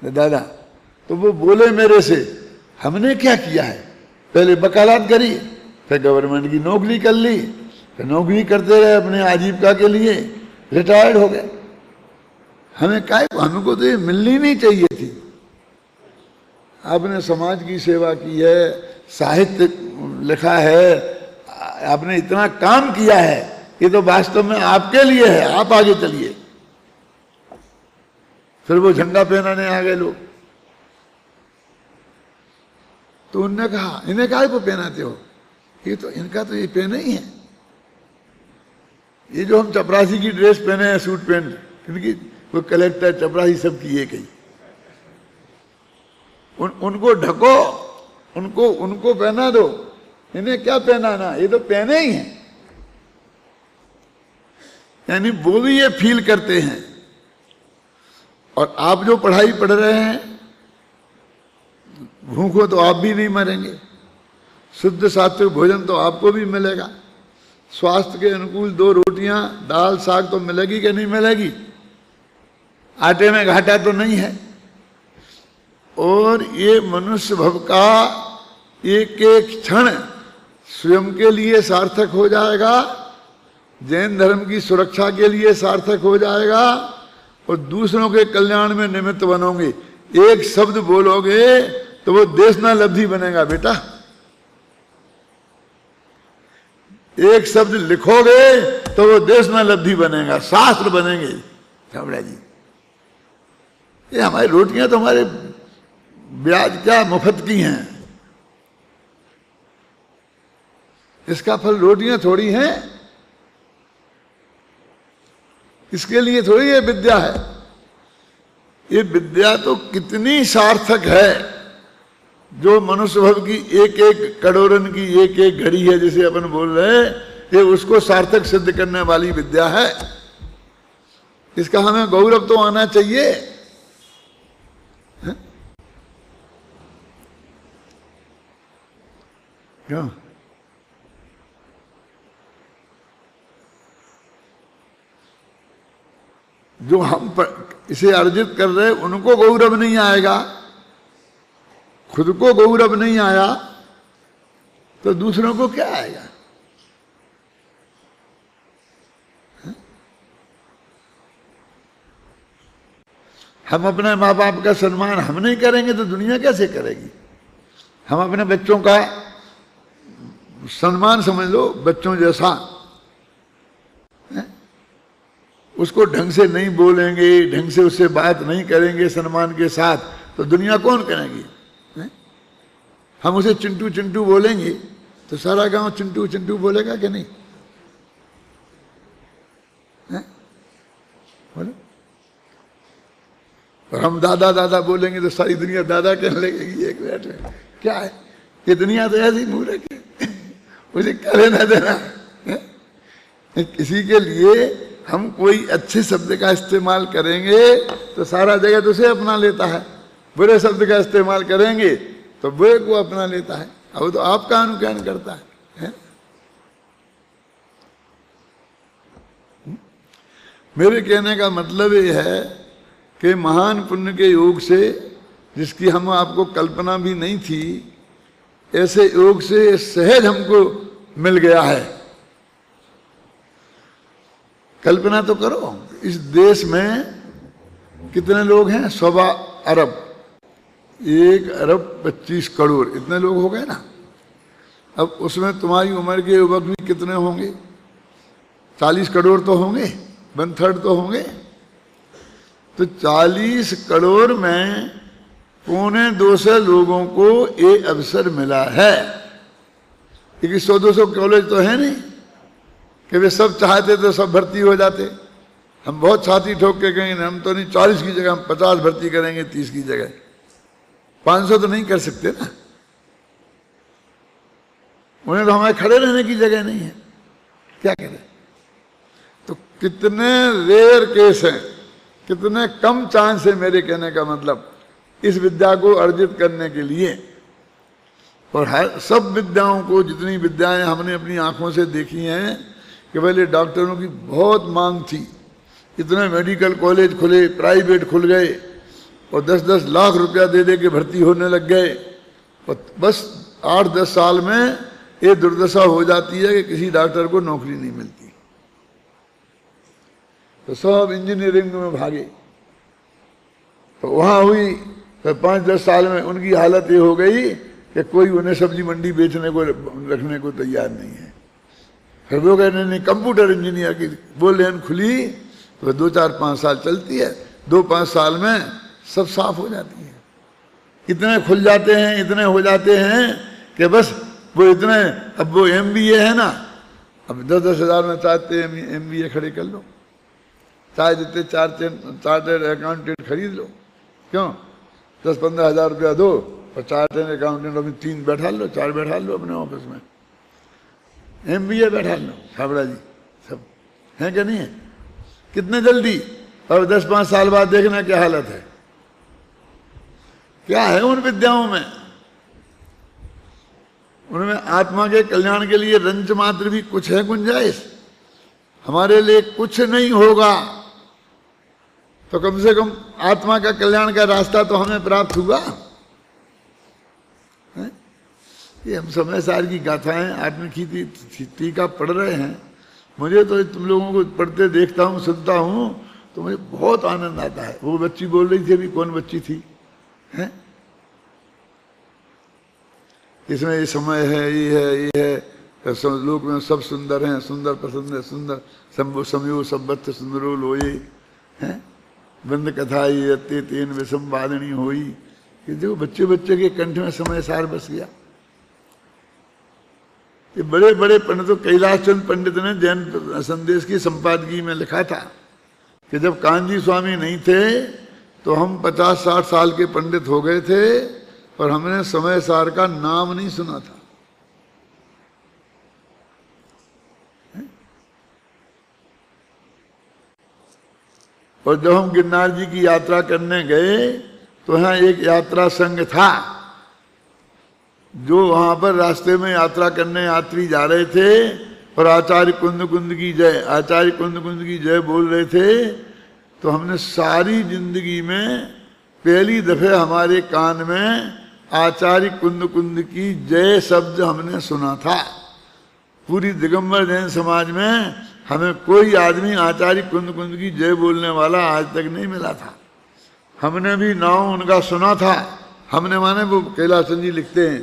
Speaker 1: दादा तो वो बोले मेरे से, हमने क्या किया है, पहले वकालत करी, फिर गवर्नमेंट की नौकरी कर ली, फिर नौकरी करते रहे अपने आजीविका के लिए, रिटायर्ड हो गए। हमें क्या, हमको तो ये मिलनी नहीं चाहिए थी। आपने समाज की सेवा की है, साहित्य लिखा है, आपने इतना काम किया है, ये तो वास्तव में आपके लिए है, आप आगे चलिए। फिर वो झंडा पहनाने आ गए लोग, तो उनने कहा इन्हें काहे को पहनाते हो, ये तो इनका तो ये पहने ही है, ये जो हम चपरासी की ड्रेस पहने हैं, सूट पैंट, इनकी वो कलेक्टर चपरासी सब की एक ही, उनको ढको, उनको पहना दो, इन्हें क्या पहनाना, ये तो पहने ही हैं। यानी वो भी ये फील करते हैं। और आप जो पढ़ाई पढ़ रहे हैं, भूखो तो आप भी नहीं मरेंगे, शुद्ध सात्विक भोजन तो आपको भी मिलेगा, स्वास्थ्य के अनुकूल 2 रोटियां दाल साग तो मिलेगी कि नहीं मिलेगी, आटे में घाटा तो नहीं है। और ये मनुष्य भव का एक एक क्षण स्वयं के लिए सार्थक हो जाएगा, जैन धर्म की सुरक्षा के लिए सार्थक हो जाएगा, और दूसरों के कल्याण में निमित्त बनोगे। एक शब्द बोलोगे तो वो देशनालब्धि बनेगा बेटा, एक शब्द लिखोगे तो वो देशनालब्धि बनेगा, शास्त्र बनेंगे। छाबड़ा जी, ये हमारी रोटियां तो हमारे ब्याज क्या मुफ्त की हैं, इसका फल रोटियां थोड़ी हैं, इसके लिए थोड़ी ये विद्या है। ये विद्या तो कितनी सार्थक है, जो मनुष्य भव की एक एक कड़ोरन की एक एक घड़ी है, जिसे अपन बोल रहे हैं, ये उसको सार्थक सिद्ध करने वाली विद्या है। इसका हमें गौरव तो आना चाहिए। है? क्यों? जो हम इसे अर्जित कर रहे उनको गौरव नहीं आएगा, खुद को गौरव नहीं आया तो दूसरों को क्या आएगा? हम अपने माँ बाप का सम्मान हम नहीं करेंगे तो दुनिया कैसे करेगी? हम अपने बच्चों का सम्मान समझ लो, बच्चों जैसा, उसको ढंग से नहीं बोलेंगे, ढंग से उससे बात नहीं करेंगे सम्मान के साथ, तो दुनिया कौन करेगी? हम उसे चिंटू चिंटू बोलेंगे तो सारा गांव चिंटू चिंटू बोलेगा कि नहीं? बोलो। और हम दादा दादा बोलेंगे तो सारी दुनिया दादा कहने लगेगी एक मिनट में। क्या है ये दुनिया तो ऐसी मूर्ख है, उसे क्या लेना देना है? किसी के लिए हम कोई अच्छे शब्द का इस्तेमाल करेंगे तो सारा जगत उसे अपना लेता है, बुरे शब्द का इस्तेमाल करेंगे तो बुरे को अपना लेता है। अब तो आपका अनुकरण करता है? मेरे कहने का मतलब ये है कि महान पुण्य के योग से, जिसकी हम आपको कल्पना भी नहीं थी, ऐसे योग से सहज हमको मिल गया है। कल्पना तो करो, इस देश में कितने लोग हैं? 1.25 अरब, 1 अरब 25 करोड़, इतने लोग हो गए ना। अब उसमें तुम्हारी उम्र के युवक भी कितने होंगे? 40 करोड़ तो होंगे, 1/3 तो होंगे। तो 40 करोड़ में 250 लोगों को ये अवसर मिला है। क्योंकि 100-200 कॉलेज तो है नहीं कि वे सब चाहते तो सब भर्ती हो जाते। हम बहुत छाती ठोक के कहेंगे हम तो नहीं, 40 की जगह हम 50 भर्ती करेंगे, 30 की जगह 500 तो नहीं कर सकते ना। उन्हें तो हमारे खड़े रहने की जगह नहीं है, क्या करें? तो कितने रेयर केस हैं, कितने कम चांस है, मेरे कहने का मतलब, इस विद्या को अर्जित करने के लिए। और हर सब विद्याओं को, जितनी विद्याएं हमने अपनी आंखों से देखी हैं कि पहले डॉक्टरों की बहुत मांग थी, इतने मेडिकल कॉलेज खुले, प्राइवेट खुल गए और 10-10 लाख रुपया दे दे के भर्ती होने लग गए, और बस 8-10 साल में ये दुर्दशा हो जाती है कि किसी डॉक्टर को नौकरी नहीं मिलती, तो सब इंजीनियरिंग में भागे। तो वहां हुई तो 5-10 साल में उनकी हालत ये हो गई कि कोई उन्हें सब्जी मंडी बेचने को रखने को तैयार नहीं है। फिर वो कहने नहीं, कंप्यूटर इंजीनियर की वो लेन खुली तो 2-4-5 साल चलती है, 2-5 साल में सब साफ हो जाती है। इतने खुल जाते हैं, इतने हो जाते हैं कि बस वो इतने, अब वो MBA है ना, अब 10-10 हजार में चाहते MBA खड़े कर लो, चाहे जितने चार्टर्ड अकाउंटेंट खरीद लो, क्यों 10-15 हजार रुपया दो और चार्टर्ड अकाउंटेंट अभी 3 बैठा लो, 4 बैठा लो अपने ऑफिस में, MBA बैठा लो, छाबड़ा जी सब है क्या नहीं है, कितने जल्दी। और 10-5 साल बाद देखना क्या हालत है, क्या है उन विद्याओं में। उनमें आत्मा के कल्याण के लिए रंच मात्र भी कुछ है गुंजाइश, हमारे लिए कुछ नहीं होगा तो कम से कम आत्मा का कल्याण का रास्ता तो हमें प्राप्त हुआ है? ये हम समय सार की गाथाएं आत्मकीर्ति टीका पढ़ रहे हैं, मुझे तो तुम लोगों को पढ़ते देखता हूँ, सुनता हूँ तो मुझे बहुत आनंद आता है। वो बच्ची बोल रही थी अभी, कौन बच्ची थी है? इसमें ये समय है, ये है, लोक में सब सुंदर हैं, सुंदर पसंद है, सुंदर समयो सबत सुंदरो लोये है, बंद कथा ये अत्ते तेन विषम वादनी होई। कि देखो बच्चे बच्चे के कंठ में समय सार बस गया। ये बड़े बड़े पंडितों, कैलाश चंद पंडित ने जैन संदेश की संपादकी में लिखा था कि जब कांजी स्वामी नहीं थे तो हम 50-60 साल के पंडित हो गए थे और हमने समय सार का नाम नहीं सुना था। और जब हम गिरनार जी की यात्रा करने गए तो यहाँ एक यात्रा संघ था, जो वहां पर रास्ते में यात्रा करने यात्री जा रहे थे और आचार्य कुंद कुंद की जय, आचार्य कुंद कुंद की जय बोल रहे थे। तो हमने सारी जिंदगी में पहली दफे हमारे कान में आचार्य कुंद कुंद की जय शब्द हमने सुना था। पूरी दिगंबर जैन समाज में हमें कोई आदमी आचार्य कुंद कुंद की जय बोलने वाला आज तक नहीं मिला था। हमने भी नाम उनका सुना था। हमने माने वो कैलाश चंद जी लिखते हैं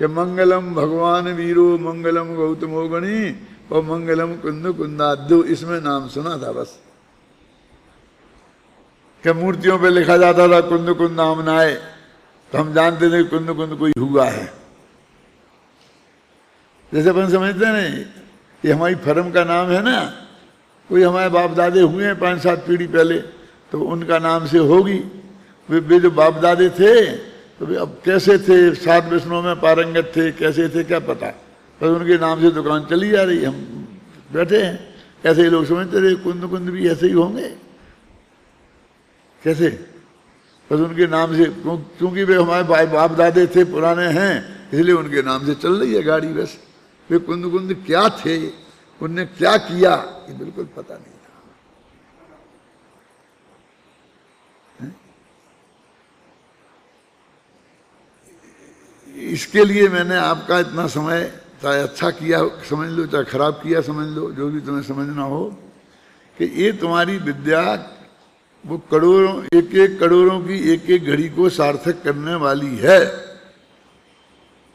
Speaker 1: कि मंगलम भगवान वीरो मंगलम गौतमो गणी और मंगलम कुंद कुंदाद्दु, इसमें नाम सुना था बस। कि मूर्तियों पे लिखा जाता था कुंद कुंद आमनाए, तो हम जानते थे कुंद कुंद कोई हुआ है। जैसे अपन समझते नहीं, ये हमारी फर्म का नाम है ना, कोई हमारे बाप दादे हुए हैं 5-7 पीढ़ी पहले, तो उनका नाम से होगी। वे जो बाप दादे थे तो वे अब कैसे थे, 7 विष्णुओं में पारंगत थे, कैसे थे क्या पता, पर उनके नाम से दुकान चली जा रही, हम बैठे हैं। ऐसे ही लोग समझते रहे कुंद कुंद भी ऐसे ही होंगे, कैसे, बस उनके नाम से, क्योंकि वे हमारे बाप दादे थे, पुराने हैं, इसलिए उनके नाम से चल रही है गाड़ी। बस वे कुंद कुंद क्या थे, उनने क्या किया, ये बिल्कुल पता नहीं था। इसके लिए मैंने आपका इतना समय, चाहे अच्छा किया समझ लो, चाहे खराब किया समझ लो, जो भी तुम्हें समझना हो, कि ये तुम्हारी विद्या वो करोड़ों, एक करोड़ों की एक घड़ी को सार्थक करने वाली है।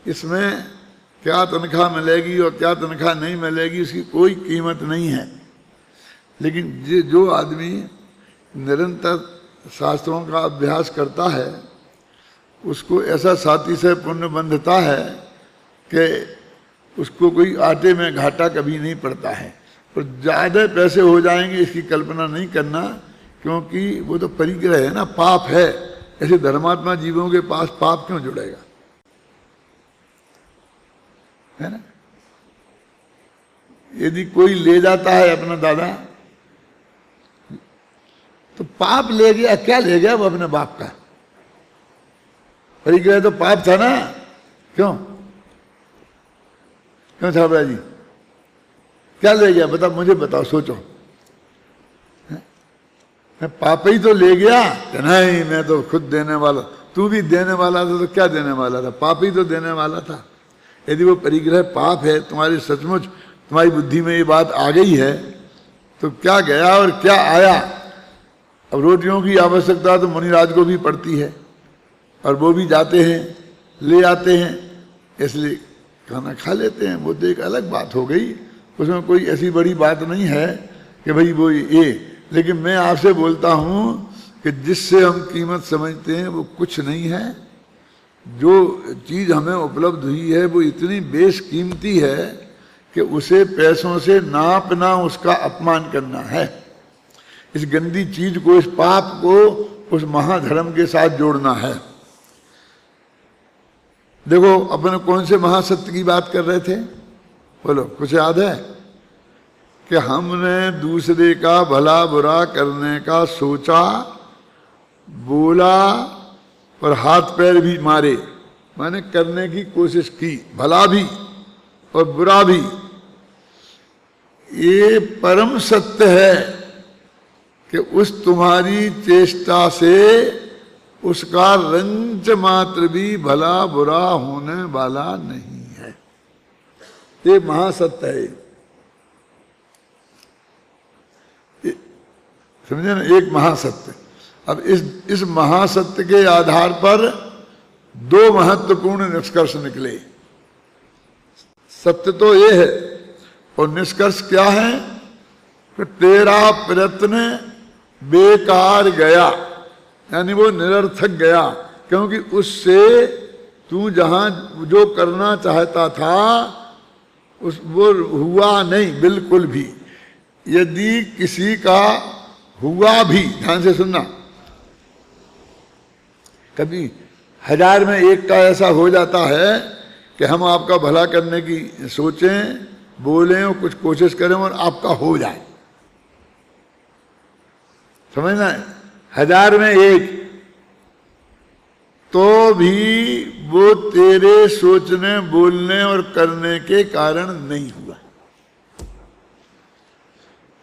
Speaker 1: इसमें क्या तनख्वाह मिलेगी और क्या तनख्वाह नहीं मिलेगी उसकी कोई कीमत नहीं है। लेकिन जो आदमी निरंतर शास्त्रों का अभ्यास करता है उसको ऐसा साथी से पुण्य बंधता है कि उसको कोई आटे में घाटा कभी नहीं पड़ता है। और ज़्यादा पैसे हो जाएंगे इसकी कल्पना नहीं करना, क्योंकि वो तो परिग्रह है ना, पाप है। ऐसे धर्मात्मा जीवों के पास पाप क्यों जुड़ेगा, है ना। यदि कोई ले जाता है अपना दादा तो पाप ले गया, क्या ले गया वो अपने बाप का। परिग्रह तो पाप था ना, क्यों, क्यों छाबड़ा जी, क्या ले गया बता, मुझे बताओ, सोचो। मैं पाप ही तो ले गया? नहीं, मैं तो खुद देने वाला। तू भी देने वाला था तो क्या देने वाला था? पाप ही तो देने वाला था। यदि वो परिग्रह पाप है, तुम्हारी सचमुच तुम्हारी बुद्धि में ये बात आ गई है, तो क्या गया और क्या आया? अब रोटियों की आवश्यकता तो मुनिराज को भी पड़ती है, और वो भी जाते हैं ले आते हैं, इसलिए खाना खा लेते हैं। वो तो एक अलग बात हो गई, उसमें कोई ऐसी बड़ी बात नहीं है कि भाई वो ये। लेकिन मैं आपसे बोलता हूं कि जिससे हम कीमत समझते हैं वो कुछ नहीं है। जो चीज हमें उपलब्ध हुई है वो इतनी बेशकीमती है कि उसे पैसों से नापना उसका अपमान करना है। इस गंदी चीज को, इस पाप को उस महाधर्म के साथ जोड़ना है। देखो अपन कौन से महासत्य की बात कर रहे थे, बोलो, कुछ याद है? कि हमने दूसरे का भला बुरा करने का सोचा, बोला और हाथ पैर भी मारे, माने करने की कोशिश की, भला भी और बुरा भी। ये परम सत्य है कि उस तुम्हारी चेष्टा से उसका रंच मात्र भी भला बुरा होने वाला नहीं है। ये महासत्य है, समझे ना, एक महासत्य। अब इस महासत्य के आधार पर दो महत्वपूर्ण निष्कर्ष निकले। सत्य तो ये है, और निष्कर्ष क्या है कि तेरा प्रयत्न बेकार गया, यानी वो निरर्थक गया, क्योंकि उससे तू जहां जो करना चाहता था वो हुआ नहीं, बिल्कुल भी। यदि किसी का हुआ भी, ध्यान से सुनना, कभी 1000 में एक का ऐसा हो जाता है कि हम आपका भला करने की सोचें, बोलें और कुछ कोशिश करें और आपका हो जाए, समझना है? 1000 में एक, तो भी वो तेरे सोचने, बोलने और करने के कारण नहीं हुआ।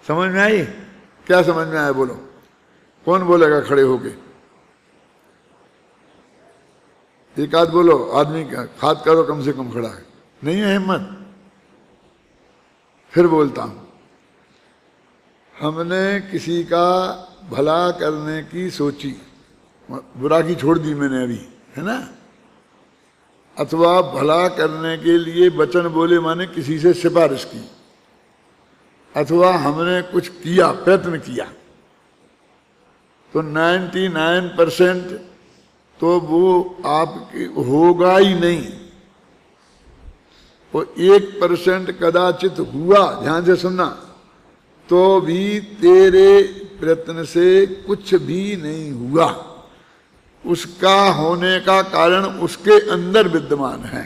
Speaker 1: समझ में आई? क्या समझ में आया बोलो? कौन बोलेगा खड़े होके? एक आध बोलो, आदमी का हाथ करो कम से कम खड़ा है। नहीं है हिम्मत? फिर बोलता हूं, हमने किसी का भला करने की सोची, बुरा की छोड़ दी मैंने अभी, है ना? अथवा भला करने के लिए वचन बोले, माने किसी से सिफारिश की, अथवा हमने कुछ किया, प्रयत्न किया, तो 99% तो वो आपकी होगा ही नहीं। वो 1% कदाचित हुआ, ध्यान से सुनना, तो भी तेरे प्रयत्न से कुछ भी नहीं हुआ। उसका होने का कारण उसके अंदर विद्यमान है,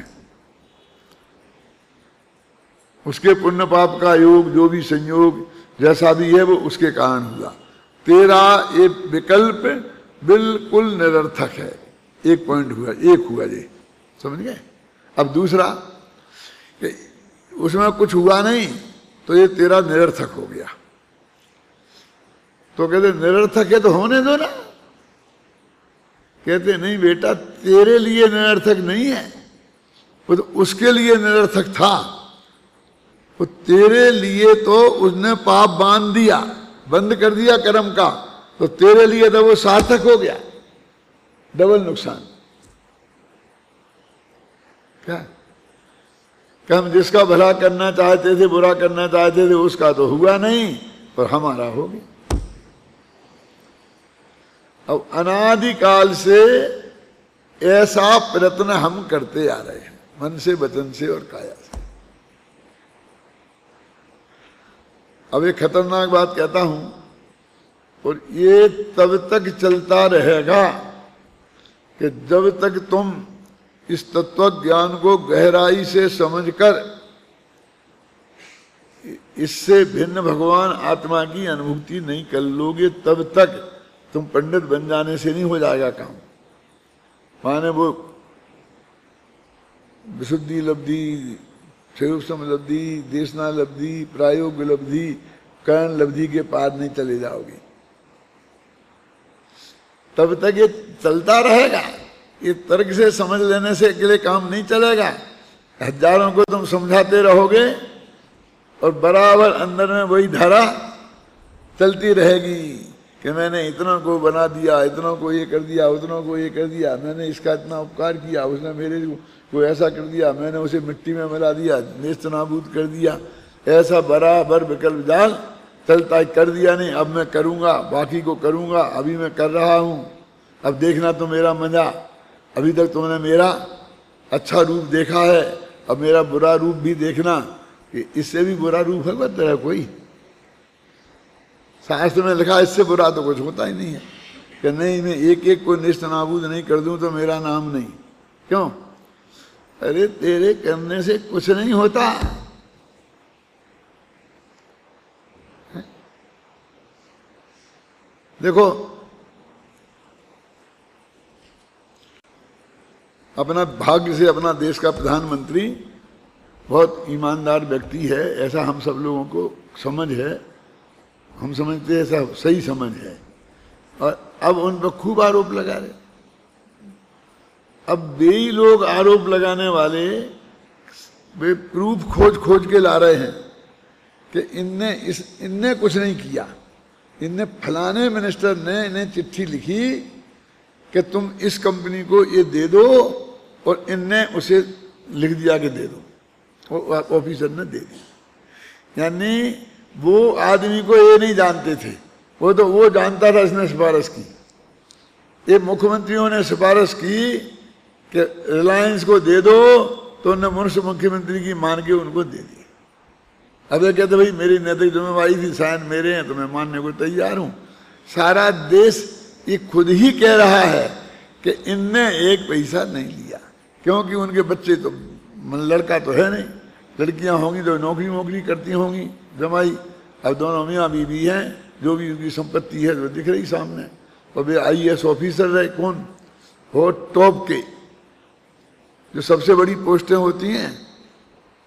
Speaker 1: उसके पुण्य पाप का योग, जो भी संयोग जैसा भी है वो उसके कारण हुआ। तेरा ये विकल्प बिल्कुल निरर्थक है। एक पॉइंट हुआ, एक हुआ, ये समझ गए? अब दूसरा, उसमें कुछ हुआ नहीं तो ये तेरा निरर्थक हो गया। तो कहते निरर्थक है तो होने दो ना। कहते नहीं बेटा, तेरे लिए निरर्थक नहीं है, वो तो उसके लिए निरर्थक था। वो तेरे लिए तो उसने पाप बांध दिया, बंद कर दिया कर्म का, तो तेरे लिए तो वो सार्थक हो गया। डबल नुकसान। क्या हम जिसका भला करना चाहते थे, बुरा करना चाहते थे, उसका तो हुआ नहीं और हमारा हो गया। अब अनादिकाल से ऐसा प्रयत्न हम करते आ रहे हैं, मन से, वचन से और काया से। अब एक खतरनाक बात कहता हूं, और ये तब तक चलता रहेगा कि जब तक तुम इस तत्व ज्ञान को गहराई से समझकर इससे भिन्न भगवान आत्मा की अनुभूति नहीं कर लोगे, तब तक तुम पंडित बन जाने से नहीं हो जाएगा काम। माने वो विशुद्धि लब्धि स्वरूप समलब्धि, देशना लब्धि, प्रायोग लब्धि, कर्ण लब्धि के पार नहीं चले जाओगे। तब तक ये चलता रहेगा। ये तर्क से समझ लेने से अकेले काम नहीं चलेगा। हजारों को तुम समझाते रहोगे और बराबर अंदर में वही धारा चलती रहेगी कि मैंने इतनों को बना दिया, इतनों को ये कर दिया, उतनों को ये कर दिया, मैंने इसका इतना उपकार किया, उसने मेरे को ऐसा कर दिया, मैंने उसे मिट्टी में मिला दिया, नेस्त नाबूद कर दिया। ऐसा बराबर विकल्प जाल चलता है। कर दिया नहीं, अब मैं करूँगा, बाकी को करूँगा, अभी मैं कर रहा हूँ, अब देखना तो मेरा मजा। अभी तक तुमने मेरा अच्छा रूप देखा है, अब मेरा बुरा रूप भी देखना कि इससे भी बुरा रूप है तेरा कोई। शास्त्र में लिखा इससे बुरा तो कुछ होता ही नहीं है कि नहीं मैं एक एक को निष्ठ नाबूद नहीं कर दूं तो मेरा नाम नहीं। क्यों? अरे तेरे करने से कुछ नहीं होता। देखो अपना भाग्य से अपना देश का प्रधानमंत्री बहुत ईमानदार व्यक्ति है, ऐसा हम सब लोगों को समझ है, हम समझते हैं ऐसा सही समझ है। और अब उन पर खूब आरोप लगा रहे। अब वे ही लोग आरोप लगाने वाले वे प्रूफ खोज खोज के ला रहे हैं कि इनने कुछ नहीं किया। इनने फलाने मिनिस्टर ने इन्हें चिट्ठी लिखी कि तुम इस कंपनी को ये दे दो, और इनने उसे लिख दिया कि दे दो, ऑफिसर ने दे दिया। यानी वो आदमी को ये नहीं जानते थे, वो जानता था इसने सिफारिश की। ये मुख्यमंत्रियों ने सिफारिश की कि रिलायंस को दे दो, तो उन्होंने मुख्यमंत्री की मान के उनको दे दी। अब ये कहते भाई मेरी नैतिक जिम्मेवारी थी, साइन मेरे हैं तो मैं मानने को तैयार हूं। सारा देश ये खुद ही कह रहा है कि इनने एक पैसा नहीं लिया, क्योंकि उनके बच्चे तो लड़का तो है नहीं, लड़कियां होंगी तो नौकरी करती होंगी जमाई। अब दोनों मियाँ बीवी हैं, जो भी उनकी संपत्ति है वो दिख रही सामने। और वे IAS ऑफिसर रहे, कौन हो टॉप के, जो सबसे बड़ी पोस्टें होती हैं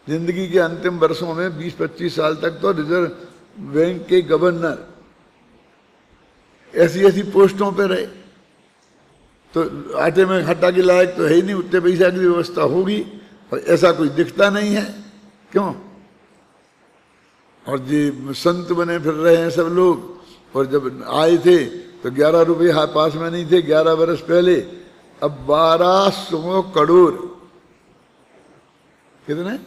Speaker 1: जिंदगी के अंतिम वर्षों में 20-25 साल तक तो रिजर्व बैंक के गवर्नर, ऐसी पोस्टों पे रहे। तो आटे में घाटा के लायक तो है ही नहीं, उतने पैसा की व्यवस्था होगी, और ऐसा कोई दिखता नहीं है। क्यों? और ये संत बने फिर रहे हैं सब लोग। और जब आए थे तो 11 रुपये पास में नहीं थे 11 वर्ष पहले, अब 1200 करोड़, कितने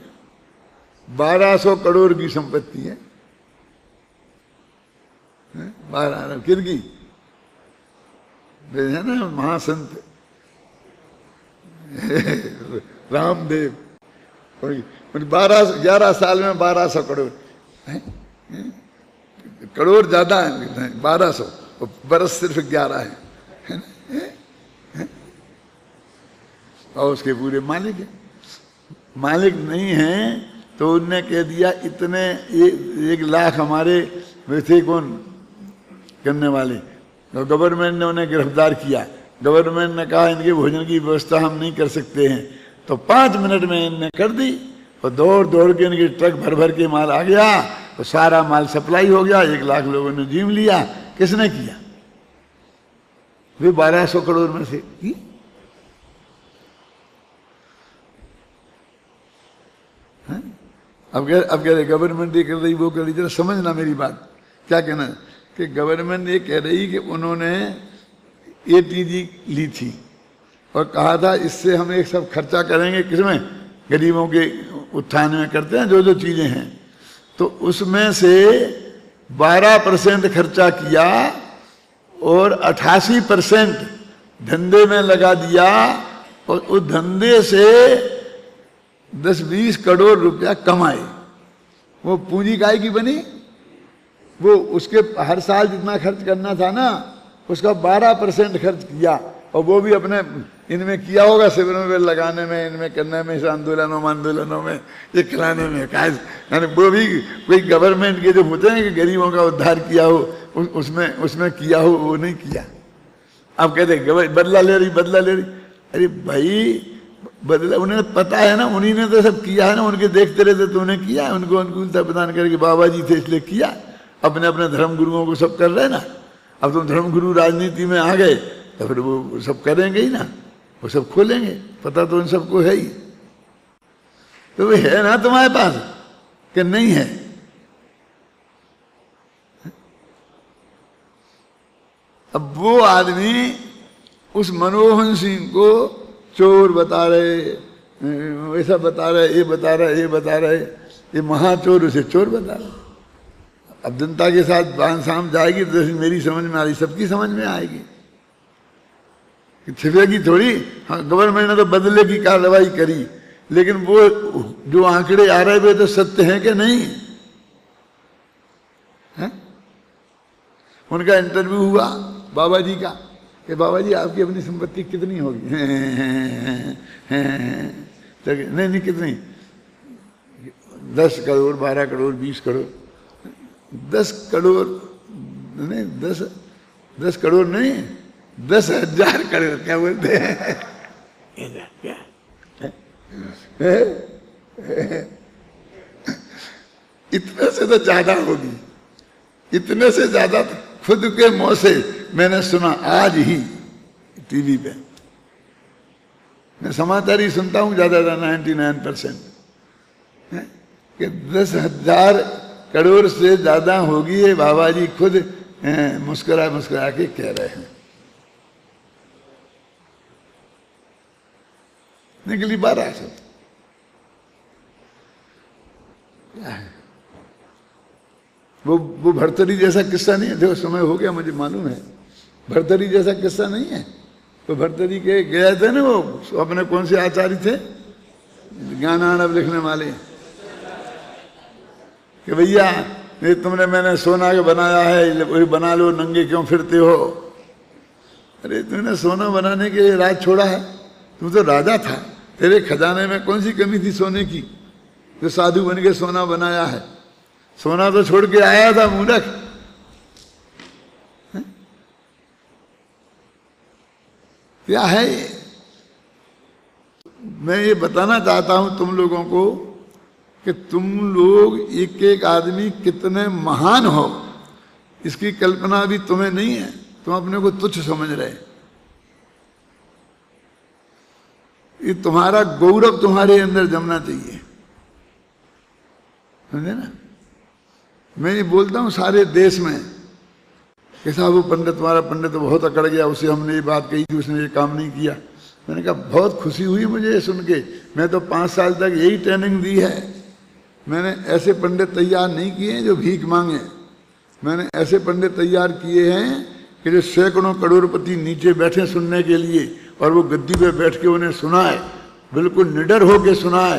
Speaker 1: 1200 करोड़ की संपत्ति है। 12 किनकी है ना, महासंत रामदेव, 11 साल में 1200 करोड़। करोड़ ज्यादा है, 1200, बरस सिर्फ 11 है ना? और उसके पूरे मालिक है। मालिक नहीं है तो उनने कह दिया इतने 1 लाख हमारे वे थे कौन करने वाले, तो गवर्नमेंट ने उन्हें गिरफ्तार किया। गवर्नमेंट ने कहा इनके भोजन की व्यवस्था हम नहीं कर सकते हैं, तो 5 मिनट में इनने कर दी, और दौड़ के इनके ट्रक भर के माल आ गया, तो सारा माल सप्लाई हो गया। 1 लाख लोगों ने जीम लिया। किसने किया? वे 1200 करोड़ में से की। अब कह रहे गवर्नमेंट ये कर रही वो कर रही, जरा समझना मेरी बात। क्या कहना कि गवर्नमेंट ये कह रही कि उन्होंने ATG ली थी और कहा था इससे हम एक सब खर्चा करेंगे, किसमें? गरीबों के उत्थान में करते हैं जो चीजें हैं। तो उसमें से 12% खर्चा किया और 88% धंधे में लगा दिया, और उस धंधे से 10-20 करोड़ रुपया कमाए। वो पूंजी काय की बनी? वो उसके हर साल जितना खर्च करना था ना, उसका 12% खर्च किया, और वो भी अपने इनमें किया होगा, शिविरों में लगाने में, इनमें करने में, इस आंदोलनों में, ये खिलाने में। यानी वो भी कोई गवर्नमेंट के जो होते हैं कि गरीबों का उद्धार किया हो, उसमें किया हो, वो नहीं किया। अब कहते बदला ले रही। अरे भाई बदला, उन्हें पता है ना, उन्हीं ने तो सब किया है ना, उनके देखते रहते तो उन्हें किया है, उनको अनुकूलता प्रदान करके बाबा जी थे इसलिए किया, अपने अपने धर्म गुरुओं को सब कर रहे ना। अब तुम धर्म गुरु राजनीति में आ गए तो फिर वो सब करेंगे ही ना, वो सब खोलेंगे, पता तो उन सबको है ही। तो वो है ना तुम्हारे पास कि नहीं है? अब वो आदमी उस मनमोहन सिंह को चोर बता रहे, ऐसा बता रहे, ये बता रहे, ये बता रहे, ये महाचोर उसे चोर बता रहे। अब जनता के साथ शाम जाएगी तो मेरी समझ में आ रही, सबकी समझ में आएगी, छिपेगी थोड़ी। हाँ, गवर्नमेंट ने तो बदले की कार्रवाई करी, लेकिन वो जो आंकड़े आ रहे वे तो सत्य हैं कि नहीं है? उनका इंटरव्यू हुआ बाबा जी का कि बाबा जी आपकी अपनी संपत्ति कितनी होगी? तो नहीं कितनी, 10 करोड़, 12 करोड़, 20 करोड़। 10 करोड़ नहीं, 10 करोड़ नहीं, 10,000 करोड़। क्या बोलते हैं? इतने से तो ज्यादा होगी, इतने से ज्यादा खुद के मुंह से मैंने सुना आज ही टीवी पे। मैं समाचार ही सुनता हूं ज्यादा 99% कि 10,000 करोड़ से ज्यादा होगी, ये बाबा जी खुद मुस्कुरा मुस्कुरा के कह रहे हैं। निकली 1200। क्या है वो भरतरी जैसा किस्सा नहीं है। देखो समय हो गया, मुझे मालूम है, भरतरी जैसा किस्सा नहीं है। तो भरतरी के गए थे ना वो अपने कौन से आचार्य थे, ज्ञानानंद लिखने वाले, कि भैया ये तुमने मैंने सोना के बनाया है, वही बना लो, नंगे क्यों फिरते हो? अरे तुमने सोना बनाने के लिए राज छोड़ा है, तुम तो राजा था, तेरे खजाने में कौन सी कमी थी सोने की जो साधु बन के सोना बनाया है? सोना तो छोड़ के आया था मूर्ख। क्या है ये? मैं ये बताना चाहता हूं तुम लोगों को कि तुम लोग एक एक आदमी कितने महान हो, इसकी कल्पना भी तुम्हें नहीं है। तुम अपने को तुच्छ समझ रहे। ये तुम्हारा गौरव तुम्हारे अंदर जमना चाहिए, समझे ना? मैं ये बोलता हूँ सारे देश में कि साहब वो पंडित, तुम्हारा पंडित तो बहुत अकड़ गया, उसे हमने ये बात कही थी, उसने ये काम नहीं किया। मैंने कहा बहुत खुशी हुई मुझे ये सुन के, मैं तो 5 साल तक यही ट्रेनिंग दी है। मैंने ऐसे पंडित तैयार नहीं किए हैं जो भीख मांगे, मैंने ऐसे पंडित तैयार किए हैं कि जो सैकड़ों करोड़पति नीचे बैठे सुनने के लिए, और वो गद्दी पे बैठ के उन्हें सुनाए, बिल्कुल निडर होके सुनाए,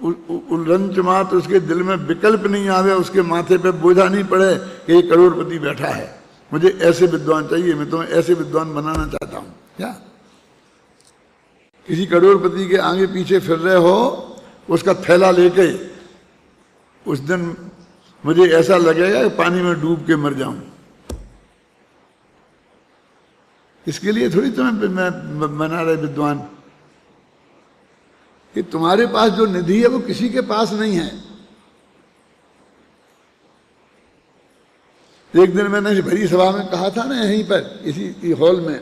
Speaker 1: लंच मात्र उसके दिल में विकल्प नहीं आवे, उसके माथे पे बोझा नहीं पड़े कि ये करोड़पति बैठा है। मुझे ऐसे विद्वान चाहिए, मैं तुम्हें ऐसे विद्वान बनाना चाहता हूं। क्या किसी करोड़पति के आगे पीछे फिर रहे हो उसका थैला लेके, उस दिन मुझे ऐसा लगेगा कि पानी में डूब के मर जाऊं। इसके लिए थोड़ी तुम्हें मैं बना रहे विद्वान कि तुम्हारे पास जो निधि है वो किसी के पास नहीं है। एक दिन मैंने भरी सभा में कहा था ना, यहीं पर इसी हॉल में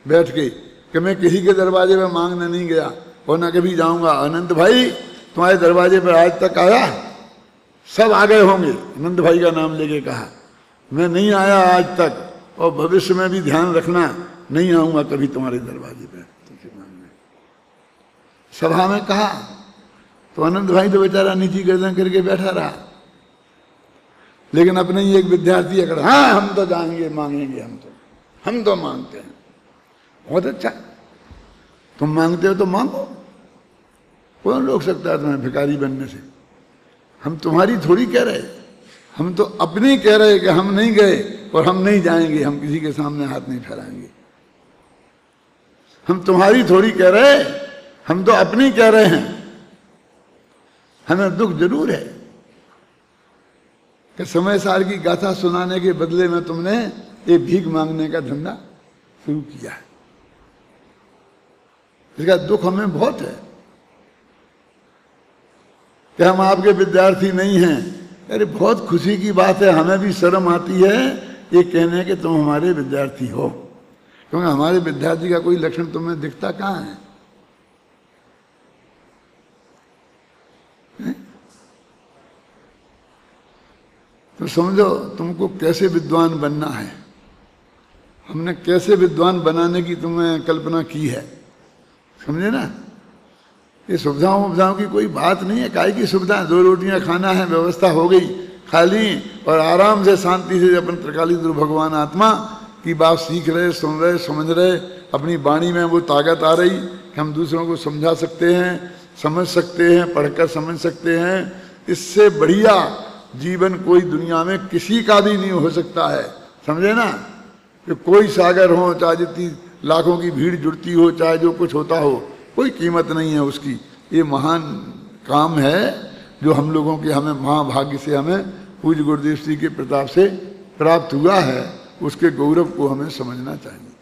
Speaker 1: बैठ के, कि मैं किसी के दरवाजे पे मांगने नहीं गया और ना कभी जाऊंगा। अनंत भाई तुम्हारे दरवाजे पर आज तक आया? सब आ गए होंगे, अनंत भाई का नाम लेके कहा। मैं नहीं आया आज तक, और भविष्य में भी ध्यान रखना नहीं आऊंगा कभी तुम्हारे दरवाजे पे। सभा में कहा तो अनंत भाई तो बेचारा नीची गर्दन करके बैठा रहा, लेकिन अपने ही एक विद्यार्थी अगर, हाँ हम तो जाएंगे, मांगेंगे, हम तो मांगते हैं। बहुत अच्छा, तुम मांगते हो तो मांगो, कौन रोक सकता है तुम्हें भिखारी बनने से? हम तुम्हारी थोड़ी कह रहे, हम तो अपनी कह रहे कि हम नहीं गए और हम नहीं जाएंगे, हम किसी के सामने हाथ नहीं फैलाएंगे। हम तुम्हारी थोड़ी कह रहे, हम तो अपनी कह रहे हैं। हमें दुख जरूर है कि समय सार की गाथा सुनाने के बदले में तुमने ये भीख मांगने का धंधा शुरू किया है। इसका दुख हमें बहुत है कि हम आपके विद्यार्थी नहीं हैं। अरे बहुत खुशी की बात है, हमें भी शर्म आती है ये कहने कि तुम हमारे विद्यार्थी हो, क्योंकि हमारे विद्यार्थी का कोई लक्षण तुम्हें दिखता कहाँ है? तो समझो तुमको कैसे विद्वान बनना है, हमने कैसे विद्वान बनाने की तुम्हें कल्पना की है, समझे ना? ये सुविधाओं की कोई बात नहीं है। काय की सुविधा? 2 रोटियां खाना है, व्यवस्था हो गई, खा ली और आराम से शांति से अपन त्रिकालीन्द्र भगवान आत्मा की बात सीख रहे, सुन रहे, समझ रहे। अपनी वाणी में वो ताकत आ रही कि हम दूसरों को समझा सकते हैं, समझ सकते हैं, पढ़कर समझ सकते हैं। इससे बढ़िया जीवन कोई दुनिया में किसी का भी नहीं हो सकता है, समझे ना? कि कोई सागर हो, चाहे जितनी लाखों की भीड़ जुड़ती हो, चाहे जो कुछ होता हो, कोई कीमत नहीं है उसकी। ये महान काम है जो हम लोगों के, हमें महाभाग्य से हमें पूज्य गुरुदेव श्री के प्रताप से प्राप्त हुआ है। उसके गौरव को हमें समझना चाहिए।